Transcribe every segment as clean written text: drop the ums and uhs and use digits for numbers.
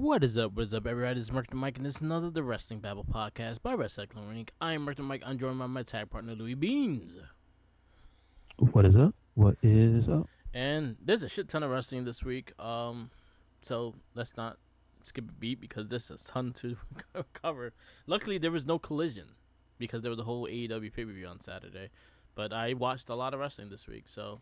What is up? What is up, everybody? This is Merc the Mike, and this is another The Wrestling Babble podcast by Wrestling Inc. I am Merc the Mike. I'm joined by my tag partner, Louis Beans. What is up? What is up? And there's a shit ton of wrestling this week. So let's not skip a beat because there's a ton to cover. Luckily, there was no collision because there was a whole AEW pay per view on Saturday. But I watched a lot of wrestling this week, so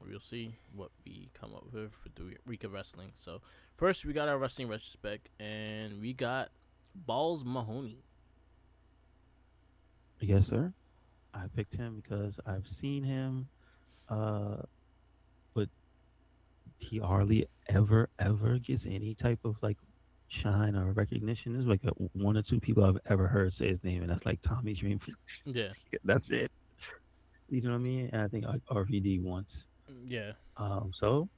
we'll see what we come up with for the week of wrestling. So first, we got our wrestling retrospect, and we got Balls Mahoney. Yes, sir. I picked him because I've seen him, uh, but he hardly ever gets any type of like shine or recognition. There's like one or two people I've ever heard say his name, and that's like Tommy Dream. Yeah, That's it. You know what I mean? And I think like RVD once. yeah. So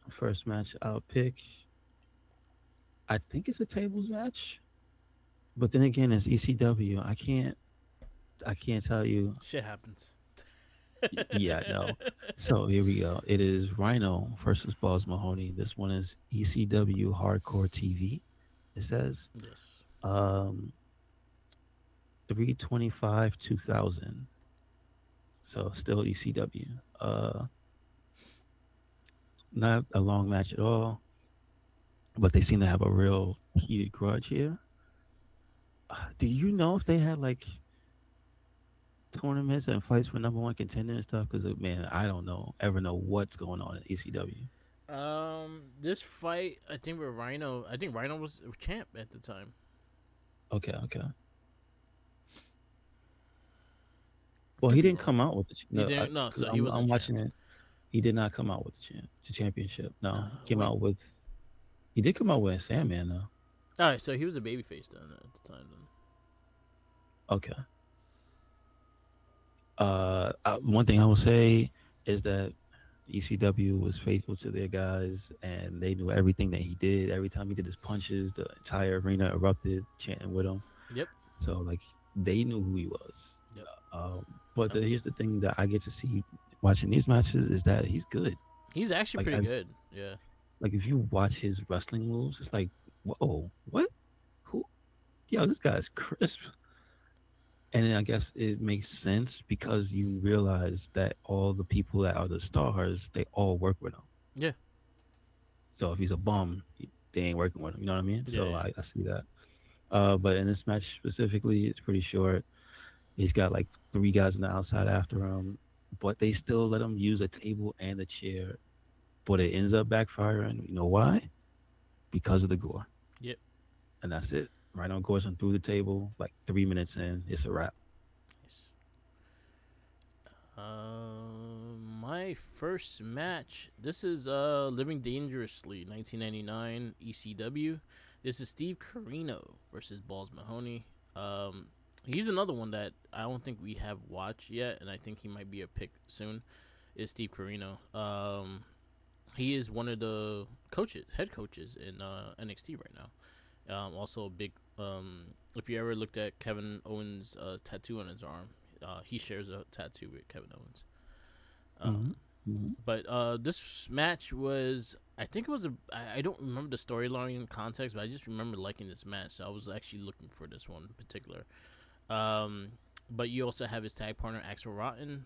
first match I'll pick. I think it's a tables match, but then again, it's ECW. I can't tell you. Shit happens. Yeah, no. So here we go. It is Rhino versus Balls Mahoney. This one is ECW Hardcore TV. It says Yes. um 325 2000. So still ECW. Not a long match at all, but they seem to have a real heated grudge here. Do you know if they had like tournaments and fights for number one contender and stuff? Because man, I don't know ever know what's going on in ECW. This fight, I think with Rhino, I think Rhino was champ at the time. Okay, okay. Well, Could he be didn't wrong. come out with the He no, didn't. No, because so he I'm wasn't champ. watching it. He did not come out with the championship. No, he came Wait. out with. He did come out with Sandman though. All right, so he was a babyface then at the time. Then. Okay. One thing I will say is that ECW was faithful to their guys, and they knew everything that he did. Every time he did his punches, the entire arena erupted, chanting with him. Yep. So like they knew who he was. Yep. But here's the thing that I get to see watching these matches is that he's good. He's actually Like pretty as good. Yeah. like if you watch his wrestling moves, it's like, whoa, what? Who? Yo, this guy's crisp. And then I guess it makes sense because you realize that all the people that are the stars, they all work with him. Yeah. So if he's a bum, they ain't working with him. You know what I mean? Yeah. So Yeah. I see that. But in this match specifically, it's pretty short. He's got like three guys on the outside after him, but they still let him use a table and a chair. But it ends up backfiring. You know why? Because of the gore. Yep. And that's it. Rhino Gorson through the table, like 3 minutes in, it's a wrap. Nice. My first match. This is Living Dangerously, 1999 ECW. This is Steve Corino versus Balls Mahoney. Um, he's another one that I don't think we have watched yet, and I think he might be a pick soon. Is Steve Corino? He is one of the coaches, head coaches in NXT right now. Also a big. If you ever looked at Kevin Owens' tattoo on his arm, he shares a tattoo with Kevin Owens. Mm-hmm. Um, Mm-hmm. but this match was, I think it was a, I don't remember the storyline in context, but I just remember liking this match. So I was actually looking for this one in particular. Um, but you also have his tag partner Axel Rotten.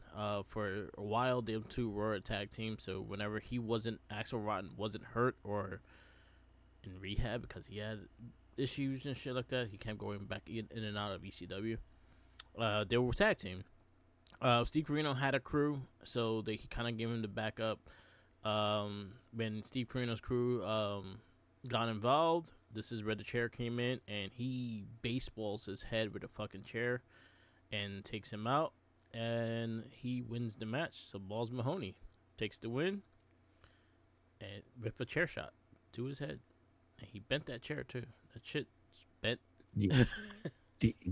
For a while, they two were a tag team. So whenever he wasn't, Axel Rotten wasn't hurt or in rehab because he had issues and shit like that, he kept going back in and out of ECW. They were tag team. Steve Corino had a crew, so they kind of gave him the backup. When Steve Corino's crew got involved, this is where the chair came in, and he baseballs his head with a fucking chair and takes him out, and he wins the match. So Balls Mahoney takes the win, and with a chair shot to his head, and he bent that chair too. That shit bent. Yeah,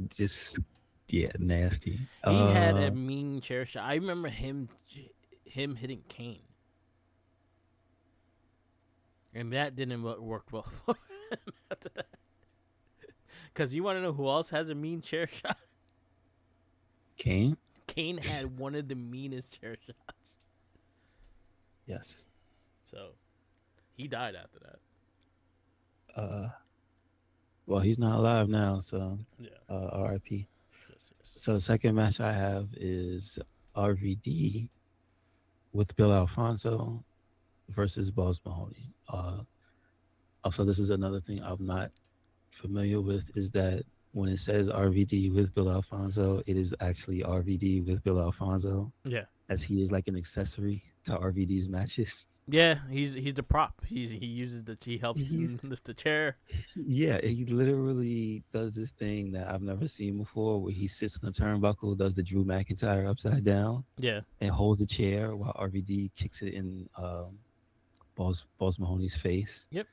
just yeah, nasty. He had a mean chair shot. I remember him hitting Kane, and that didn't work well for him after that. Cause you want to know who else has a mean chair shot? Kane. Kane had one of the meanest chair shots, Yes. so he died after that. Uh, well, he's not alive now, so Yeah. R.I.P. Yes. Yes. So the second match I have is RVD with Bill Alfonso versus Balls Mahoney. Also, this is another thing I'm not familiar with is that when it says RVD with Bill Alfonso, it is actually RVD with Bill Alfonso, Yeah. as he is like an accessory to RVD's matches. Yeah. He's the prop. He uses he helps him He's lift the chair. Yeah, he literally does this thing that I've never seen before, where he sits on the turnbuckle, does the Drew McIntyre upside down, Yeah. and holds the chair while RVD kicks it in Balls Mahoney's face. Yep.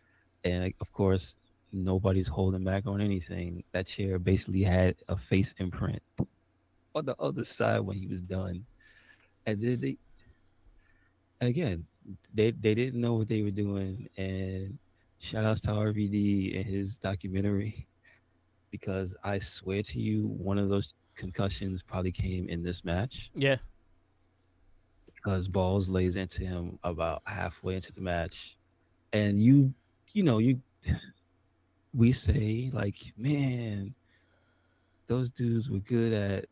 And like, of course, nobody's holding back on anything. That chair basically had a face imprint on the other side when he was done. And then they again, they didn't know what they were doing. And shout outs to RVD and his documentary, because I swear to you, one of those concussions probably came in this match, Yeah. because Balls lays into him about halfway into the match, and you we say like, man, those dudes were good at,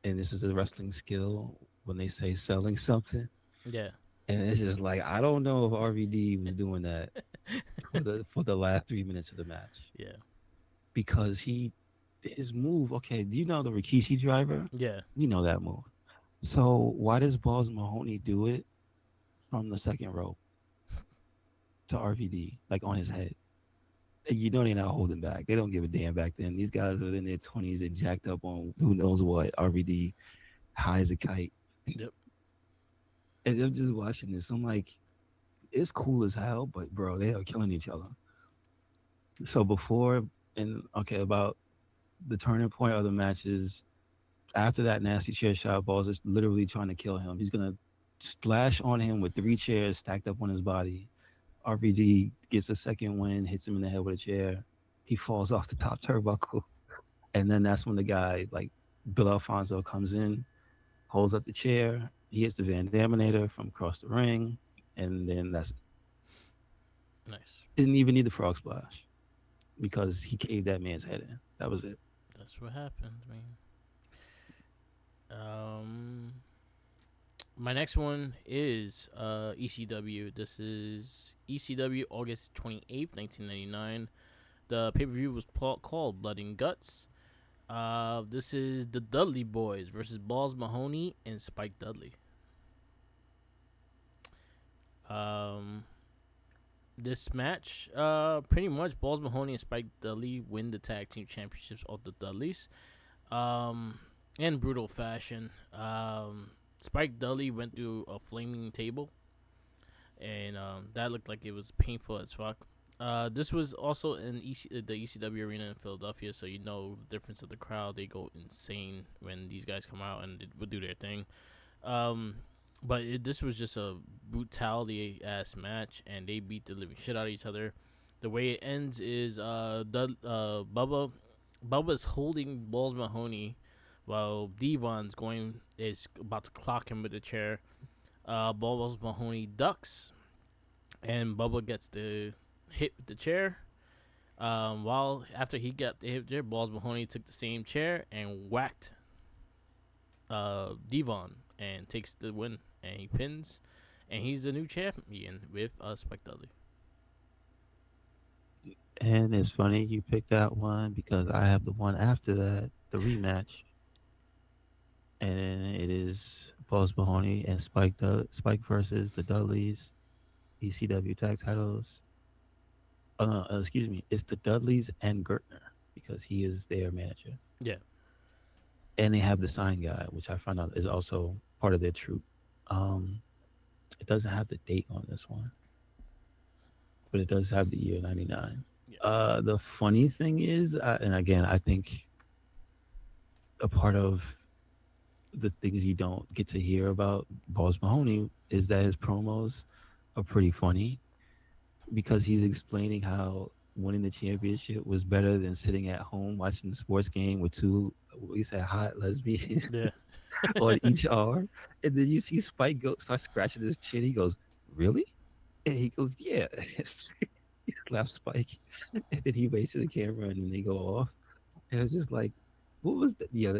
and this is a wrestling skill when they say selling something, Yeah. and it's just like I don't know if RVD was doing that for the last 3 minutes of the match, Yeah. because his move. Okay, do you know the Rikishi driver? Yeah. You know that move. So why does Balls Mahoney do it from the second rope to RVD, like on his head? You know they're not holding back. They don't give a damn back then. These guys are in their 20s and jacked up on who knows what. RVD high as a kite. Yep. And I'm just watching this. I'm like, it's cool as hell, but bro, they are killing each other. So before and okay, about the turning point of the matches, after that nasty chair shot, Balls is literally trying to kill him. He's gonna splash on him with three chairs stacked up on his body. RVD gets a second win, hits him in the head with a chair. He falls off the top turnbuckle. And then that's when the guy, like Bill Alfonso, comes in, holds up the chair. He hits the Van Daminator from across the ring. And then that's Nice. didn't even need the frog splash because he caved that man's head in. That was it. That's what happened, man. My next one is ECW. This is ECW August 28th, 1999. The pay per view was called Blood and Guts. This is the Dudley Boys versus Balls Mahoney and Spike Dudley. Um, this match, pretty much Balls Mahoney and Spike Dudley win the tag team championships of the Dudleys. Um, in brutal fashion. Spike Dudley went through a flaming table, and that looked like it was painful as fuck. This was also in the ECW arena in Philadelphia, so you know the difference of the crowd. They go insane when these guys come out and they would do their thing. Um, but this was just a brutality ass match, and they beat the living shit out of each other. The way it ends is Bubba's holding Balls Mahoney, while Devon's going is about to clock him with a chair. Balls Mahoney ducks, and Bubba gets the hit with the chair. While after he got the hit with the chair, Balls Mahoney took the same chair and whacked Devon and takes the win, and he pins, and he's the new champion with Spike Dudley. And it's funny you picked that one because I have the one after that, the rematch. And it is Balls Mahoney and Spike versus the Dudleys, ECW tag titles. Excuse me, it's the Dudleys and Gertner because he is their manager. Yeah, And they have the sign guy, which I found out is also part of their troupe. Um, it doesn't have the date on this one, but it does have the year 99. yeah, The funny thing is, and again, I think a part of the things you don't get to hear about Balls Mahoney is that his promos are pretty funny because he's explaining how winning the championship was better than sitting at home watching the sports game with two, we said, hot lesbians yeah. on each arm. And then you see Spike go start scratching his chin. He goes, "Really?" And he goes, "Yeah." He slaps Spike, and then he waits to the camera, and then they go off. And it's just like, what was that? Yeah,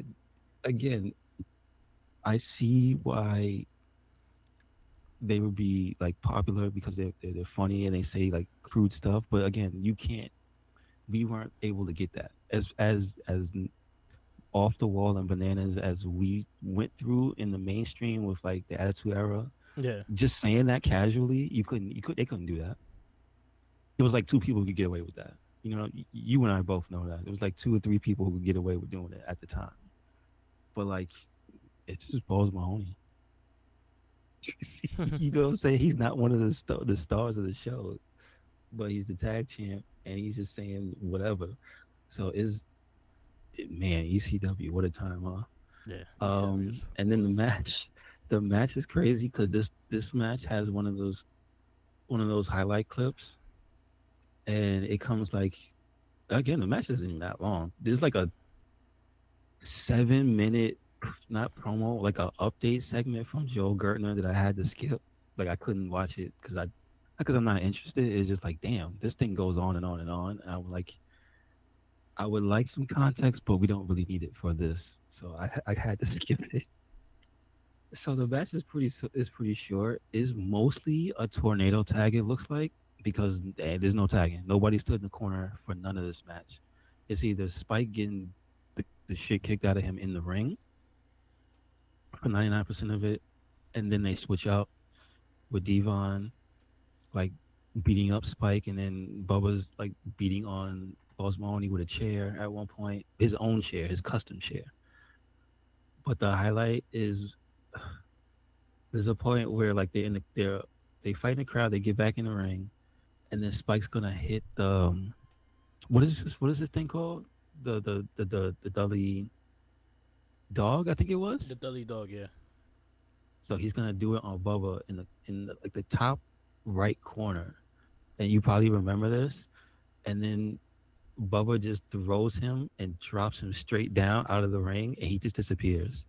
again, I see why they would be like popular because they're funny and they say like crude stuff. But again, you can't. We weren't able to get that as off the wall and bananas as we went through in the mainstream with like the Attitude Era. Yeah. Just saying that casually, they couldn't do that. There was like two people who could get away with that. You know, you and I both know that. There was like two or three people who could get away with doing it at the time. But like, it's just Balls Mahoney. You know what I'm saying? He's not one of the stars of the show, but he's the tag champ, and he's just saying whatever. So man, ECW, what a time, huh? Yeah. ECW And then was the match is crazy because this match has one of those highlight clips, and it comes like again the match isn't even that long. There's like a 7 minute not promo like a update segment from Joe Gertner that I had to skip. Like I couldn't watch it because I'm not interested. It's just like damn, this thing goes on and on and on. And I would like some context, but we don't really need it for this. So I had to skip it. So the match is pretty short. Is mostly a tornado tag. It looks like because there's no tagging. Nobody stood in the corner for none of this match. It's either Spike getting the shit kicked out of him in the ring for 99% of it, and then they switch out with Devon like beating up Spike, and then Bubba's like beating on Boss Mahoney with a chair at one point, his own chair, his custom chair. But the highlight is there's a point where like they fight in the crowd, they get back in the ring, and then Spike's gonna hit the what is this thing called? The Dudley dog, I think it the was. Dudley Dog. Yeah. So he's gonna do it on Bubba in the, like the top right corner, and you probably remember this. And then Bubba just throws him and drops him straight down out of the ring, and he just disappears.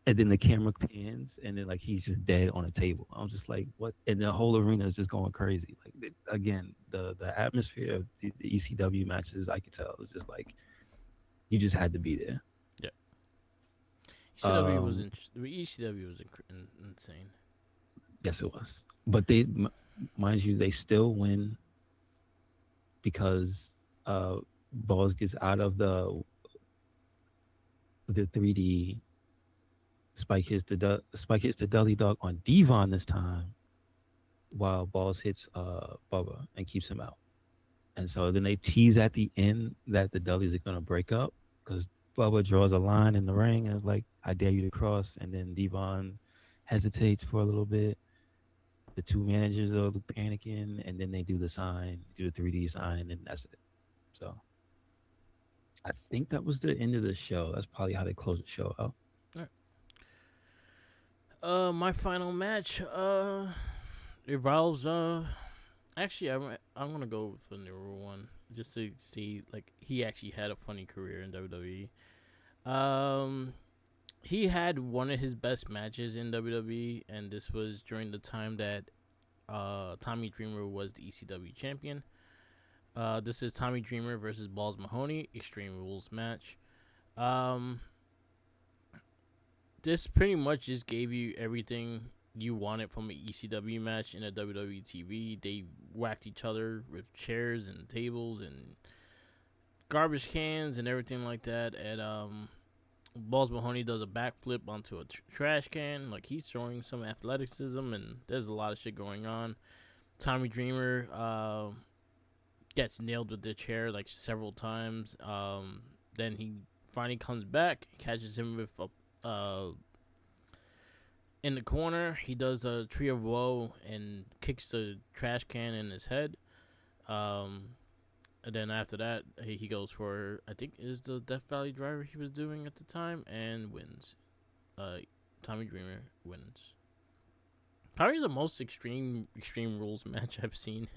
And then the camera pans, and then like he's just dead on a table. I'm just like, what? And the whole arena is just going crazy. Like again, the atmosphere of the ECW matches, I could tell, was just like you just had to be there. Yeah. ECW was Um, ECW was insane. yes, it was. But mind you, they still win because Balls gets out of the 3D. Spike hits the Dudley Dog on Devon this time, while Balls hits Bubba and keeps him out. And so then they tease at the end that the Dudleys are gonna break up because Bubba draws a line in the ring and is like, "I dare you to cross." And then Devon hesitates for a little bit. The two managers are panicking, and then they do the sign, do the 3D sign, and that's it. So I think that was the end of the show. That's probably how they close the show out. All right. My final match revolves. Actually, I'm gonna go with the newer one just to see like he actually had a funny career in WWE. Um, he had one of his best matches in WWE, and this was during the time that Tommy Dreamer was the ECW champion. This is Tommy Dreamer versus Balls Mahoney Extreme Rules match. Um, this pretty much just gave you everything you wanted from an ECW match in a WWE TV. They whacked each other with chairs and tables and garbage cans and everything like that. And Balls Mahoney does a backflip onto a trash can. Like he's showing some athleticism, and there's a lot of shit going on. Tommy Dreamer gets nailed with the chair like several times. Then he finally comes back, catches him with a in the corner. He does a tree of woe and kicks the trash can in his head. Um, and then after that, he goes for I think is the Death Valley Driver he was doing at the time and wins. Uh, Tommy Dreamer wins. Probably the most extreme rules match I've seen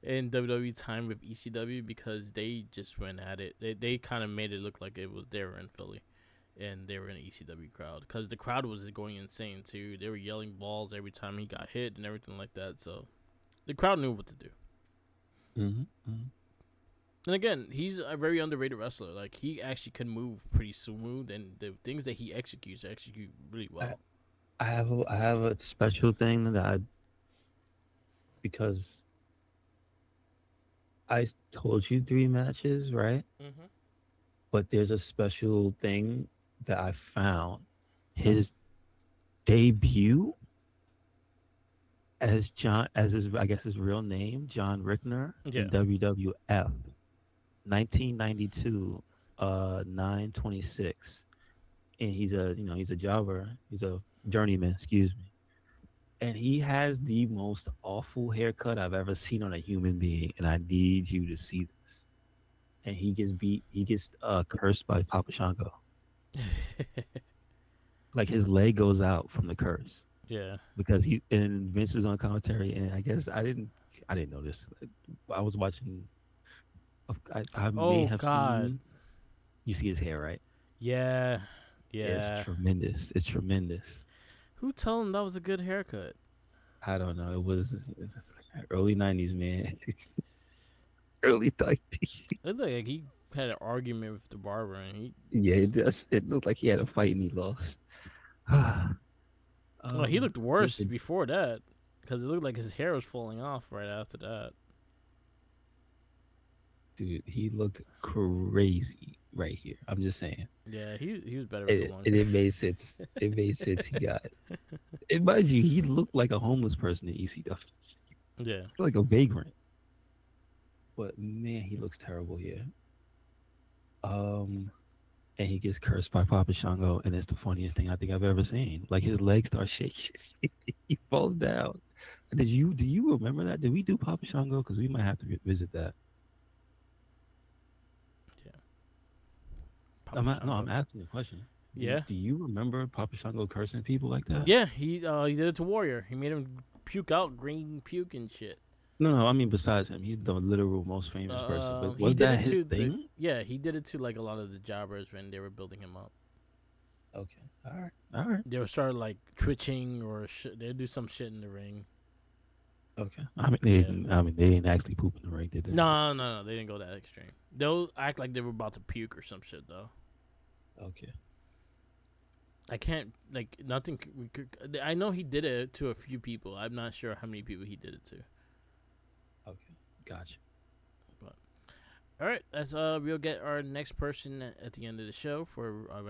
in WWE time with ECW because they just went at it. They kind of made it look like it was they were in Philly and they were in an ECW crowd because the crowd was going insane too. They were yelling balls every time he got hit and everything like that. So The crowd knew what to do. Hmm. Hmm. And again, he's a very underrated wrestler. Like he actually can move pretty smooth, and the things that he executes execute really I, well. I have a special thing that because I told you three matches, right? Mm-hmm. But there's a special thing that I found. His debut as John, as his, I guess his real name, John Rickner in Yeah. WWF, 1992, 9/26, and he's a jobber, he's a journeyman, excuse me, and he has the most awful haircut I've ever seen on a human being, and I need you to see this. And he gets cursed by Papa Shango. Like his leg goes out from the curse Yeah. because he and Vince is on commentary, and I guess I didn't know this. I was watching. I may Oh have God. seen. You see his hair, right? Yeah. It's Yeah. tremendous. It's tremendous. Who told him that was a good haircut? I don't know. It was early '90s, man. Early '90s. It looked like he had an argument with the barber, and he. Yeah, it does. It looked like he had a fight and he lost. Well, he looked worse Listen, before that, because it looked like his hair was falling off right after that. dude, he looked crazy right here. I'm just saying. Yeah, he was better with the long It hair. made sense. It made sense. He got. And mind you, he looked like a homeless person in ECW, Yeah. like a vagrant. But man, he looks terrible here. Um, and he gets cursed by Papa Shango, and it's the funniest thing I think I've ever seen. Like his legs start shaking, he falls down. Do you remember that? Did we do Papa Shango? Because we might have to revisit that. Yeah. Papa No, I'm Shango. asking you a question. Yeah. Do you remember Papa Shango cursing people like that? Yeah, he did it to Warrior. He made him puke out green puke and shit. No, no, I mean besides him, he's the literal most famous person. But He was did that it his to the thing? yeah he did it to like a lot of the jobbers when they were building him up. Okay, all right, all right, They would start like twitching or they'd do some shit in the ring. okay. Yeah. I mean they didn't actually poop in the ring, did they? No, no, no, they didn't go that extreme. They'll act like they were about to puke or some shit though. Okay, I can't like nothing. We could. I know he did it to a few people. I'm not sure how many people he did it to. okay, gotcha. But all right, that's we'll get our next person at the end of the show for our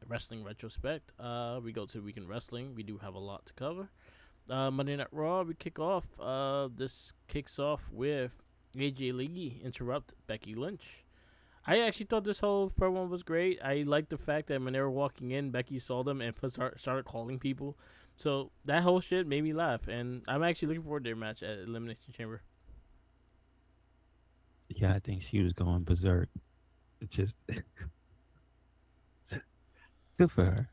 wrestling retrospect. We go to weekend wrestling. We do have a lot to cover. Monday Night Raw. We kick off. This kicks off with AJ Lee interrupt Becky Lynch. I actually thought this whole promo was great. I liked the fact that when they were walking in, Becky saw them and started calling people. So that whole shit made me laugh, and I'm actually looking forward to their match at Elimination Chamber. Yeah, I think she was going berserk. It's just good for her.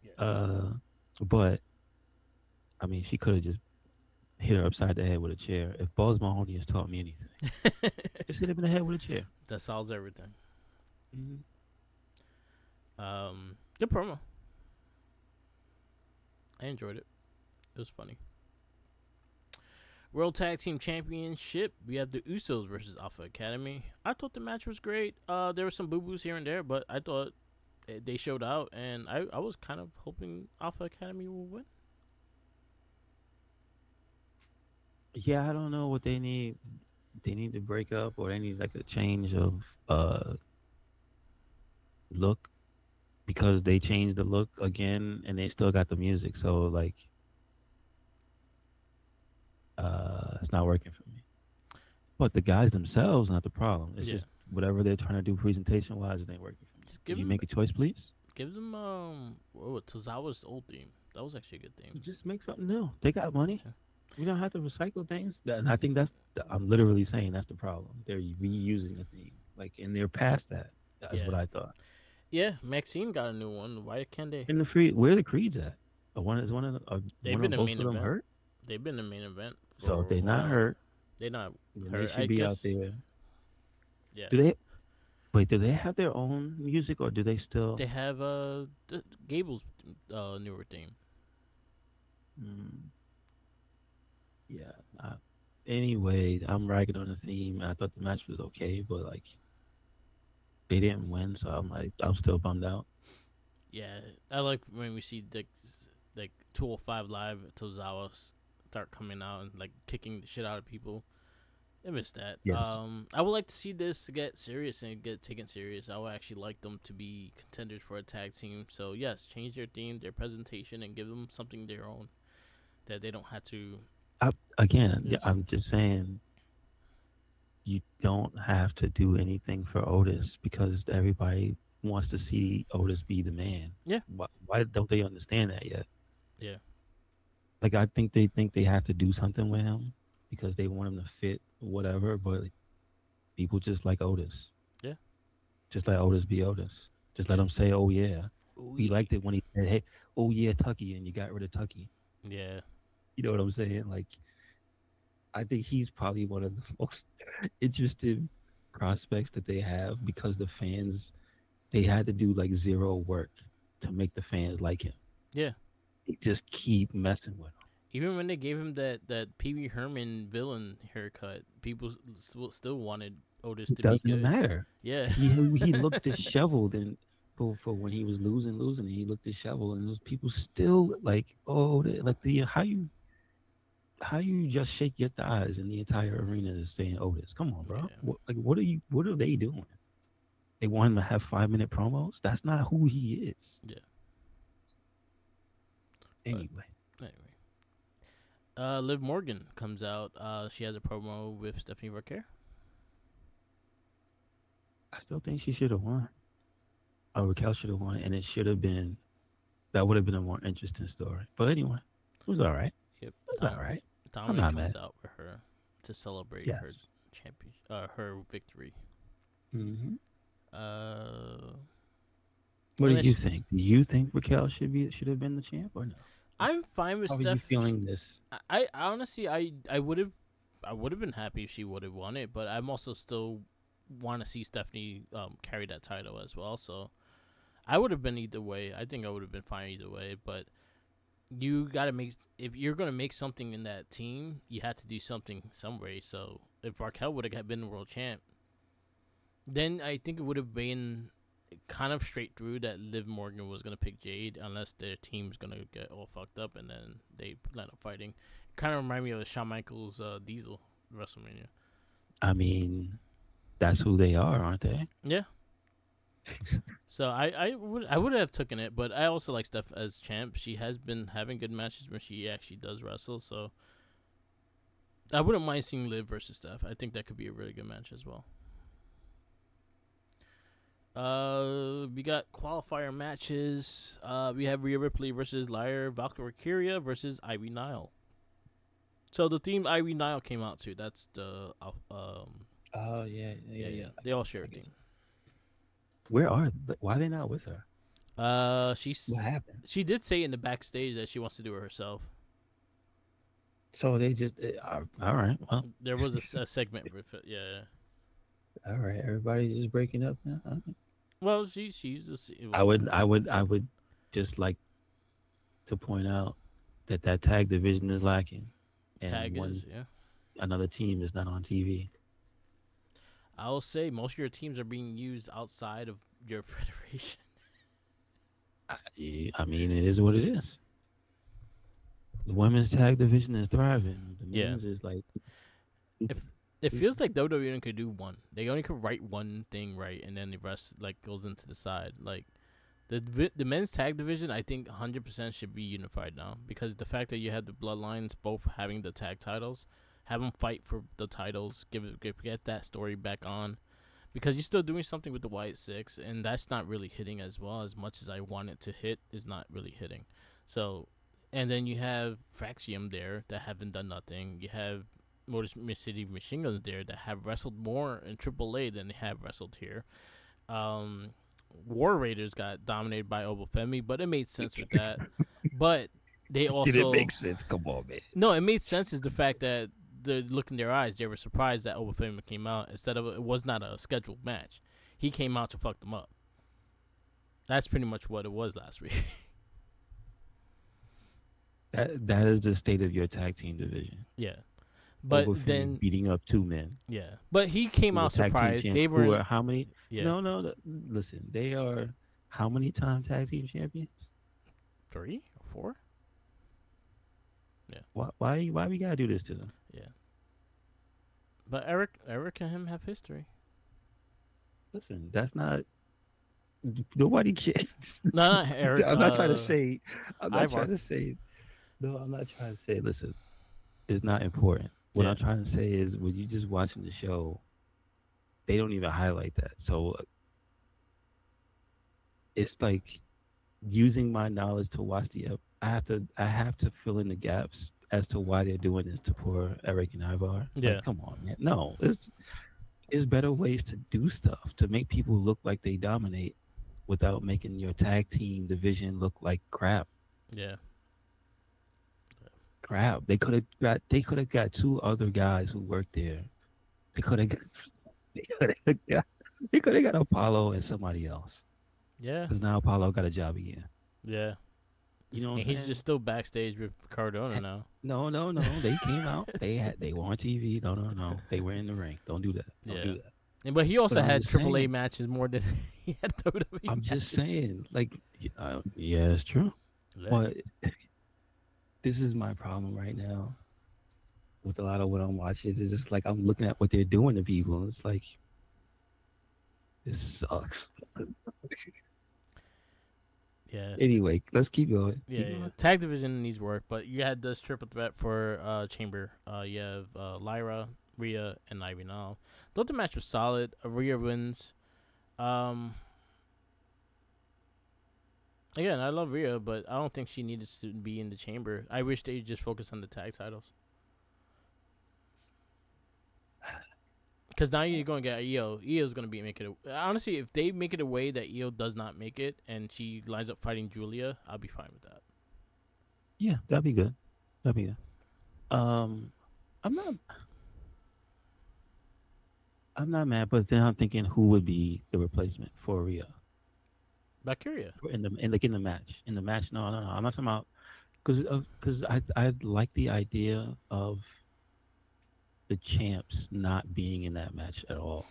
Yes. Uh, but I mean, she could have just hit her upside the head with a chair. If Balls Mahoney has taught me anything, just hit him in the head with a chair. That solves everything. Hmm. Good promo. I enjoyed it. It was funny. World Tag Team Championship. We have the Usos versus Alpha Academy. I thought the match was great. There were some boo boos here and there, but I thought they showed out, and I was kind of hoping Alpha Academy will win. Yeah, I don't know what they need. They need to break up, or they need like a change of look because they changed the look again, and they still got the music. So like, it's not working for me. But the guys themselves not the problem. It's Yeah, just whatever they're trying to do presentation wise, it ain't working for me. just Could you make a choice, please? give them Tozawa's old theme. That was actually a good theme. Just make something new. They got money. So, We don't have to recycle things. And I think I'm literally saying that's the problem. They're reusing the theme, like, and they're past that. That's what yeah, I thought. yeah. Maxine got a new one. Why can't they? In the free, where are the creeds at? They've One been of the both main of them event. hurt. They've been the main event So if for a they're not while. hurt, They're not then they hurt. I should be out guess. there. Yeah. Do they? Wait, do they have their own music, or do they They still? have Gable's newer theme. Mm, yeah. Anyway, I'm ragging on the theme. I thought the match was okay, but like they didn't win, so I'm still bummed out. Yeah, I like when we see like 205 live Tozawa start coming out and like kicking the shit out of people. I miss that. Yes. I would like to see this get serious and get taken serious. I would actually like them to be contenders for a tag team. So yes, change their theme, their presentation, and give them something their own that they don't have to. Again, yeah, Yes. I'm just saying you don't have to do anything for Otis because everybody wants to see Otis be the man. Yeah. Why don't they understand that yet? Yeah. Like I think they have to do something with him because they want him to fit whatever, but people just like Otis. Yeah. Just let Otis be Otis. Just let Yeah. him say, "Oh yeah." Oh We yeah. liked it when he said, "Hey, oh yeah, Tucky," and you got rid of Tucky. Yeah. You know what I'm saying? Like I think he's probably one of the most interesting prospects that they have because the fans they had to do like zero work to make the fans like him. Yeah. They just keep messing with Even when they gave him that Pee Wee Herman villain haircut, people still wanted Otis him. It to be doesn't good. matter. Yeah. He looked disheveled and for when he was losing, he looked disheveled, and those people still like, oh, like the how you just shake your thighs and the entire arena is saying Otis. Come on, bro. Yeah. What are they doing? They want him to have 5 minute promos. That's not who he is. Yeah. But Anyway, anyway, Liv Morgan comes out. She has a promo with Stephanie Raquel. I still think she should have won. Raquel should have won, and it should have been that would have been a more interesting story. But anyway, it was all right. Yep. It was all right. I'm Dominic not comes mad. out with her to celebrate her Yes. champion, her victory. Hmm. Uh, What do and you it's, think? Do you think Raquel should have been the champ or no? I'm fine with How are you Steph. feeling this? I honestly, I would have been happy if she would have won it, but I'm also still want to see Stephanie carry that title as well. So I would have been either way. I think I would have been fine either way. But you got to make if you're gonna make something in that team, you had to do something some way. So if Raquel would have been the world champ, then I think it would have been kind of straight through that Liv Morgan was gonna pick Jade unless their team's gonna get all fucked up and then they plan on fighting. Kind of remind me of the Shawn Michaels Diesel WrestleMania. I mean, that's who they are, aren't they? Yeah. So I would have taken it, but I also like Steph as champ. She has been having good matches when she actually does wrestle, so I wouldn't mind seeing Liv versus Steph. I think that could be a really good match as well. We got qualifier matches. We have Rhea Ripley versus Lyra Valkyria versus Ivy Nile. So the theme Ivy Nile came out too. That's the Oh yeah, yeah, yeah, yeah. yeah. They all share I a get theme. you. Why are they not with her? She's What happened? she did say in the backstage that she wants to do it herself. So they just all right. Well, There was a segment with it. Yeah. all right. Everybody's just breaking up now. All right. Well, she's just well, I would just like to point out that tag division is lacking, and tag one is yeah. another team is not on TV. I will say most of your teams are being used outside of your federation. I mean, it is what it is. The women's tag division is thriving. The Yeah. men's is like, If it feels like WWE could do one, they only could write one thing right, and then the rest like goes into the side. Like the men's tag division, I think 100% should be unified now because the fact that you have the bloodlines both having the tag titles, have them fight for the titles, get that story back on because you're still doing something with the White Six, and that's not really hitting as well as much as I want it to hit. Is not really hitting. So, and then you have Fraxium there that haven't done nothing. You have Motor City Machine Guns there that have wrestled more in AAA than they have wrestled here. Um, War Raiders got dominated by Obafemi, but it made sense with that. But they did it also make sense? Come on, man. no, it made sense is the fact that the look in their eyes, they were surprised that Obafemi came out instead of it was not a scheduled match. He came out to fuck them up. That's pretty much what it was last week. That is the state of your tag team division. Yeah, But over for you then beating up two men yeah, but he came who were out tag team surprised. champs, They who weren't. are how many? Yeah, No, no, listen, they are how many time tag team champions? 3 or 4. Yeah, Why we gotta do this to them? yeah. But Eric and him have history. Listen, that's not nobody cares. No, not Eric. I'm not trying to say. I'm not trying Ivar. to say. No, I'm not trying to say. Listen, it's not important. What Yeah, I'm trying to say is, when you just watching the show, they don't even highlight that. So it's like using my knowledge to watch I have to fill in the gaps as to why they're doing this to poor Eric and Ivar. It's like, yeah, come on, man. No, it's better ways to do stuff to make people look like they dominate without making your tag team division look like crap. yeah, Crap. They could have got two other guys who worked there. They could have got they could have got they could have got Apollo and somebody else. yeah, Because now Apollo got a job again. yeah. You know what And I'm he's just saying? still backstage with Cardona now. No, no, no. They came out. They were on TV. No, no, no. They were in the ring. Don't do that. Don't Yeah. do that. But he But also I'm had just AAA saying. matches more than he had WWE I'm just matches. saying. Like, yeah, it's true. Yeah. But this is my problem right now with a lot of what I'm watching. It's just like I'm looking at what they're doing to people. It's like this sucks. Yeah. Anyway, let's keep going. Yeah, Keep yeah. going. Tag division needs work, but you had this triple threat for Chamber. You have Lyra, Rhea, and Ivy now. Thought the match was solid. Rhea wins. Um, Again, I love Rhea, but I don't think she needed to be in the Chamber. I wish they just focus on the tag titles. Because now you're going to get Io. Io's going to be make it. Honestly, if they make it a way that Io does not make it and she lines up fighting Julia, I'll be fine with that. Yeah, that'd be good. That'd be good. So, I'm not. I'm not mad, but then I'm thinking who would be the replacement for Rhea Valkyria. in the match. In the match, no, no, no. I'm not talking about because I like the idea of the champs not being in that match at all.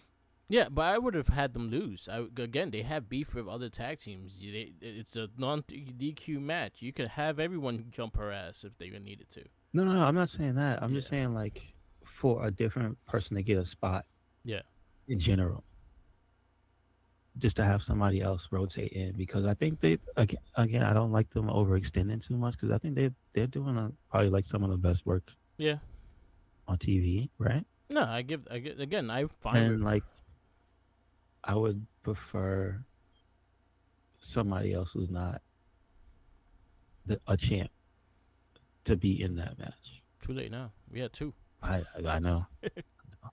Yeah, but I would have had them lose. Again, they have beef with other tag teams. It's a non DQ match. You could have everyone jump her ass if they needed to. No, no, no. I'm not saying that. I'm just Yeah, saying like for a different person to get a spot yeah, in general, just to have somebody else rotate in because I think again I don't like them overextending too much because I think they're doing probably like some of the best work yeah. on TV, right? No, I give again. I'm fine with. And like I would prefer somebody else who's not a champ to be in that match. Too late now. We had two. I know.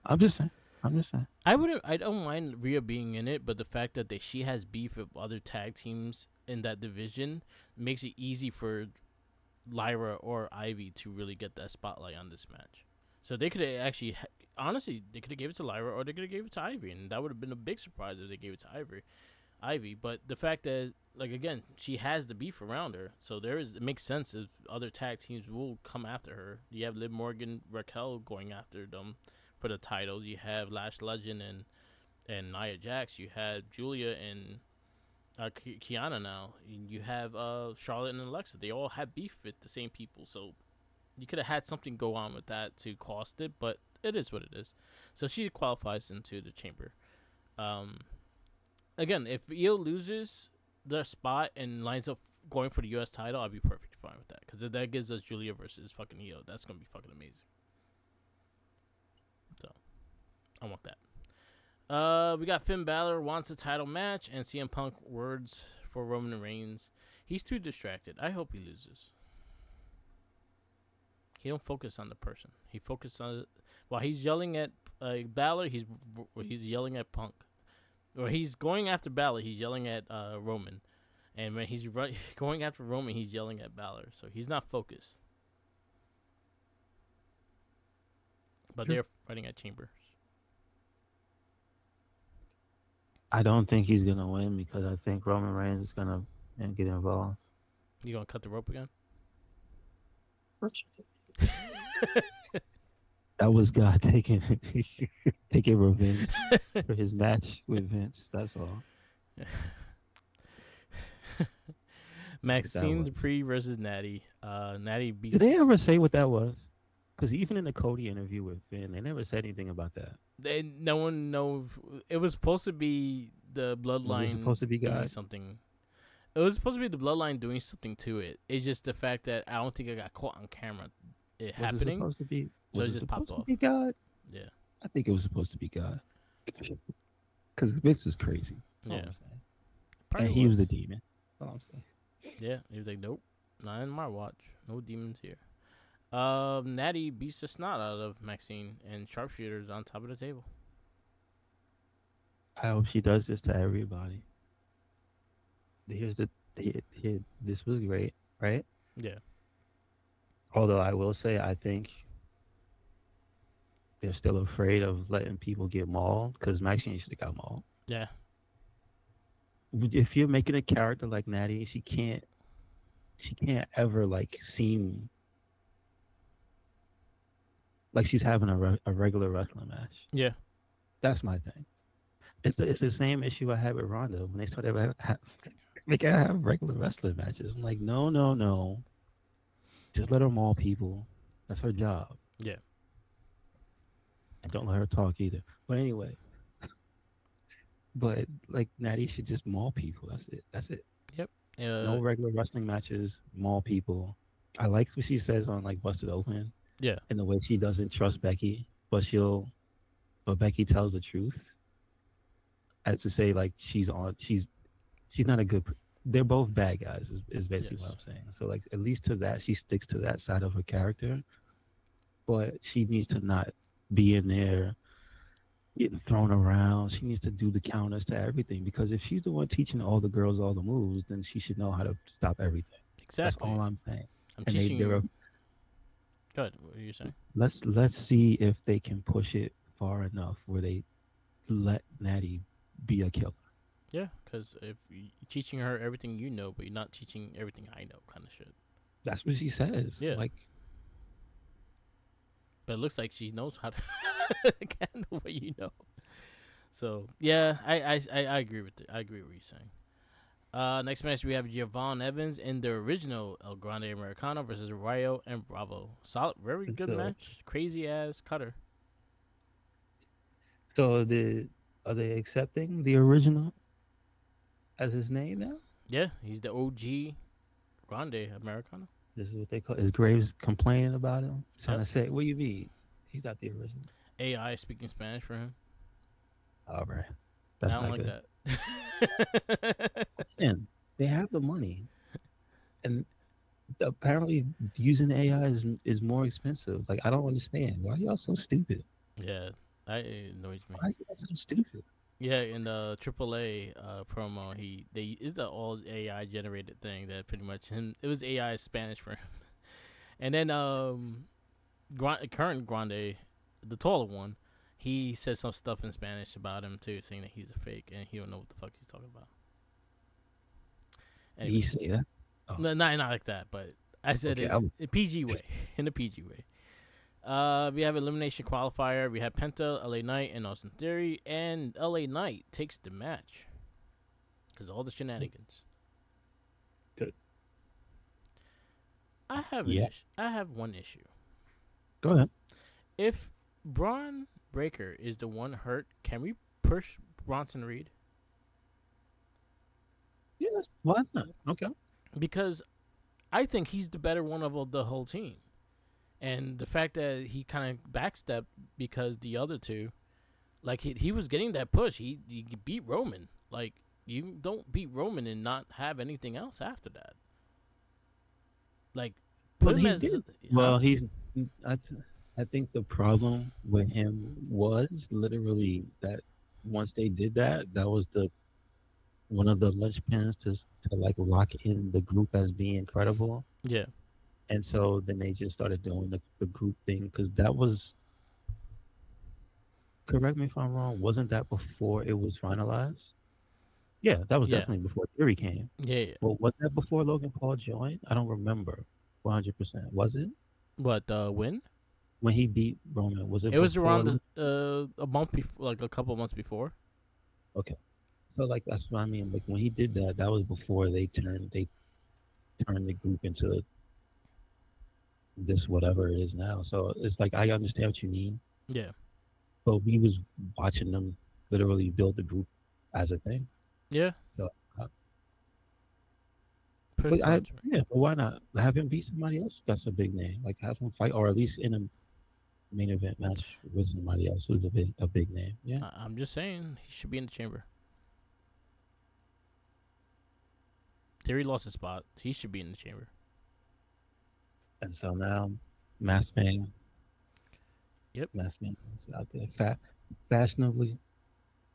I'm just saying. I'm just saying. I wouldn't. I don't mind Rhea being in it, but the fact that she has beef with other tag teams in that division makes it easy for Lyra or Ivy to really get that spotlight on this match. So they could have actually, honestly, they could have gave it to Lyra or they could have gave it to Ivy, and that would have been a big surprise if they gave it to Ivy. But the fact that, like again, she has the beef around her, so it makes sense if other tag teams will come after her. You have Liv Morgan, Raquel going after them for the titles. You have Lash Legend and Nia Jax. You had Julia and Kiana now. You have Charlotte and Alexa. They all have beef with the same people, so you could have had something go on with that to cost it, but it is what it is. So she qualifies into the chamber. Um, Again, if Io loses their spot and lines up going for the U.S. title, I'd be perfectly fine with that because that gives us Julia versus fucking Io. That's gonna be fucking amazing. So I want that. We got Finn Balor wants a title match and CM Punk words for Roman Reigns. He's too distracted. I hope he loses. He don't focus on the person. He focuses on while he's yelling at Balor. He's yelling at Punk. Or he's going after Balor. He's yelling at Roman. And when he's going after Roman, he's yelling at Balor. So he's not focused. But Sure. they're fighting at Chambers. I don't think he's gonna win because I think Roman Reigns is gonna get involved. You gonna cut the rope again? That was God taking taking revenge for his match with Vince. That's all. That's what that Maxine was. Dupree versus Natty. Natty beats Did they the. ever say what that was? Because even in the Cody interview with Finn, they never said anything about that. No one knows. It was supposed to be the Was it bloodline supposed to be doing God? something. It was supposed to be the bloodline doing something to it. It's just the fact that I don't think I got caught on camera it Was it happening, supposed to be? so Was it it just popped supposed to off. be God? Yeah, I think it was supposed to be God. Because Vince was crazy. That's all yeah, I'm saying. And probably he was was. a demon. That's all I'm saying. Yeah, he was like, nope, not in my watch. No demons here. Natty beats the snot out of Maxine, and sharpshooters on top of the table. I hope she does this to everybody. Here's this was great, right? Yeah, Although I will say, I think they're still afraid of letting people get mauled because Maxine should have got mauled. yeah, If you're making a character like Natty, she can't ever like seem like she's having a regular wrestling match. yeah. That's my thing. It's the same issue I had with Ronda when they started like I have regular wrestling matches. I'm like, no, no, no, just let her maul people. That's her job, Yeah. and don't let her talk either. But anyway, but like Natty should just maul people. That's it. That's it. Yep. No regular wrestling matches. Maul people. I like what she says on like Busted Open Yeah. and the way she doesn't trust Becky, but Becky tells the truth as to say like she's not a good. They're both bad guys. Is basically what Yes. I'm saying. So like at least to that she sticks to that side of her character, but she needs to not be in there getting thrown around. She needs to do the counters to everything because if she's the one teaching all the girls all the moves, then she should know how to stop everything. That's Exactly. all I'm saying. I'm And teaching they're you. Good. What are you saying? let's see if they can push it far enough where they let Natty be a killer. Yeah, because if you're teaching her everything you know, but you're not teaching everything I know, kind of shit. That's what she says. Yeah. Like But it looks like she knows how to handle what you know. So yeah, I agree with it. I agree with what you're saying. Next match we have Javon Evans in the original El Grande Americano versus Rayo and Bravo. Solid, very good so match. Crazy ass cutter. so the are they accepting the original as his name now? Yeah, he's the OG Grande Americano. This is what they call. Is Graves complaining about him? Trying Yep. to say, what do you mean? He's not the original. AI speaking Spanish for him. All right, I that's don't not like good. that. And they have the money, and apparently using AI is more expensive. Like I don't understand. Why are y'all so stupid? Yeah, that annoys me. Why are y'all so stupid? Yeah, in the AAA promo, they is the all AI generated thing that pretty much him. It was AI Spanish for him, and then current Grande, the taller one, he said some stuff in Spanish about him too, saying that he's a fake and he don't know what the fuck he's talking about. He Anyways, say that? Oh, no, not like that, but I said okay. it in PG way, in a PG way. We have elimination qualifier. We have Penta, LA Knight, and Austin Theory, and LA Knight takes the match because all the shenanigans. Good. I have an Yeah. issue. I have one issue. Go ahead. If Braun Breaker is the one hurt, can we push Bronson Reed? Yes. Why not? Okay. Because I think he's the better one of the whole team. And the fact that he kind of backstepped because the other two, like he was getting that push. He beat Roman. Like you don't beat Roman and not have anything else after that. Like put But him he as did. huh? Well, I, th- I think the problem with him was literally that once they did that, that was the one of the linchpins to like lock in the group as being credible. Yeah, And so then they just started doing the group thing because that was, correct me if I'm wrong, wasn't that before it was finalized? Yeah, that was yeah, definitely before Theory came. yeah, yeah. Well, was that before Logan Paul joined? I don't remember 100%. Was it? What win? when he beat Roman, was it It was before? around a month before, like a couple months before. Okay, so like that's what I mean. Like when he did that, that was before they turned the group into this whatever it is now. So it's like I understand what you mean, Yeah, but we was watching them literally build the group as a thing. yeah, So, pretty but much. yeah, but why not have him beat somebody else? That's a big name. Like have him fight, or at least in a main event match with somebody else who's a big name. Yeah. I'm just saying he should be in the chamber. Theory lost his spot. He should be in the chamber. And so now, Mass Man, Yep. Mass Man is out there, fashionably,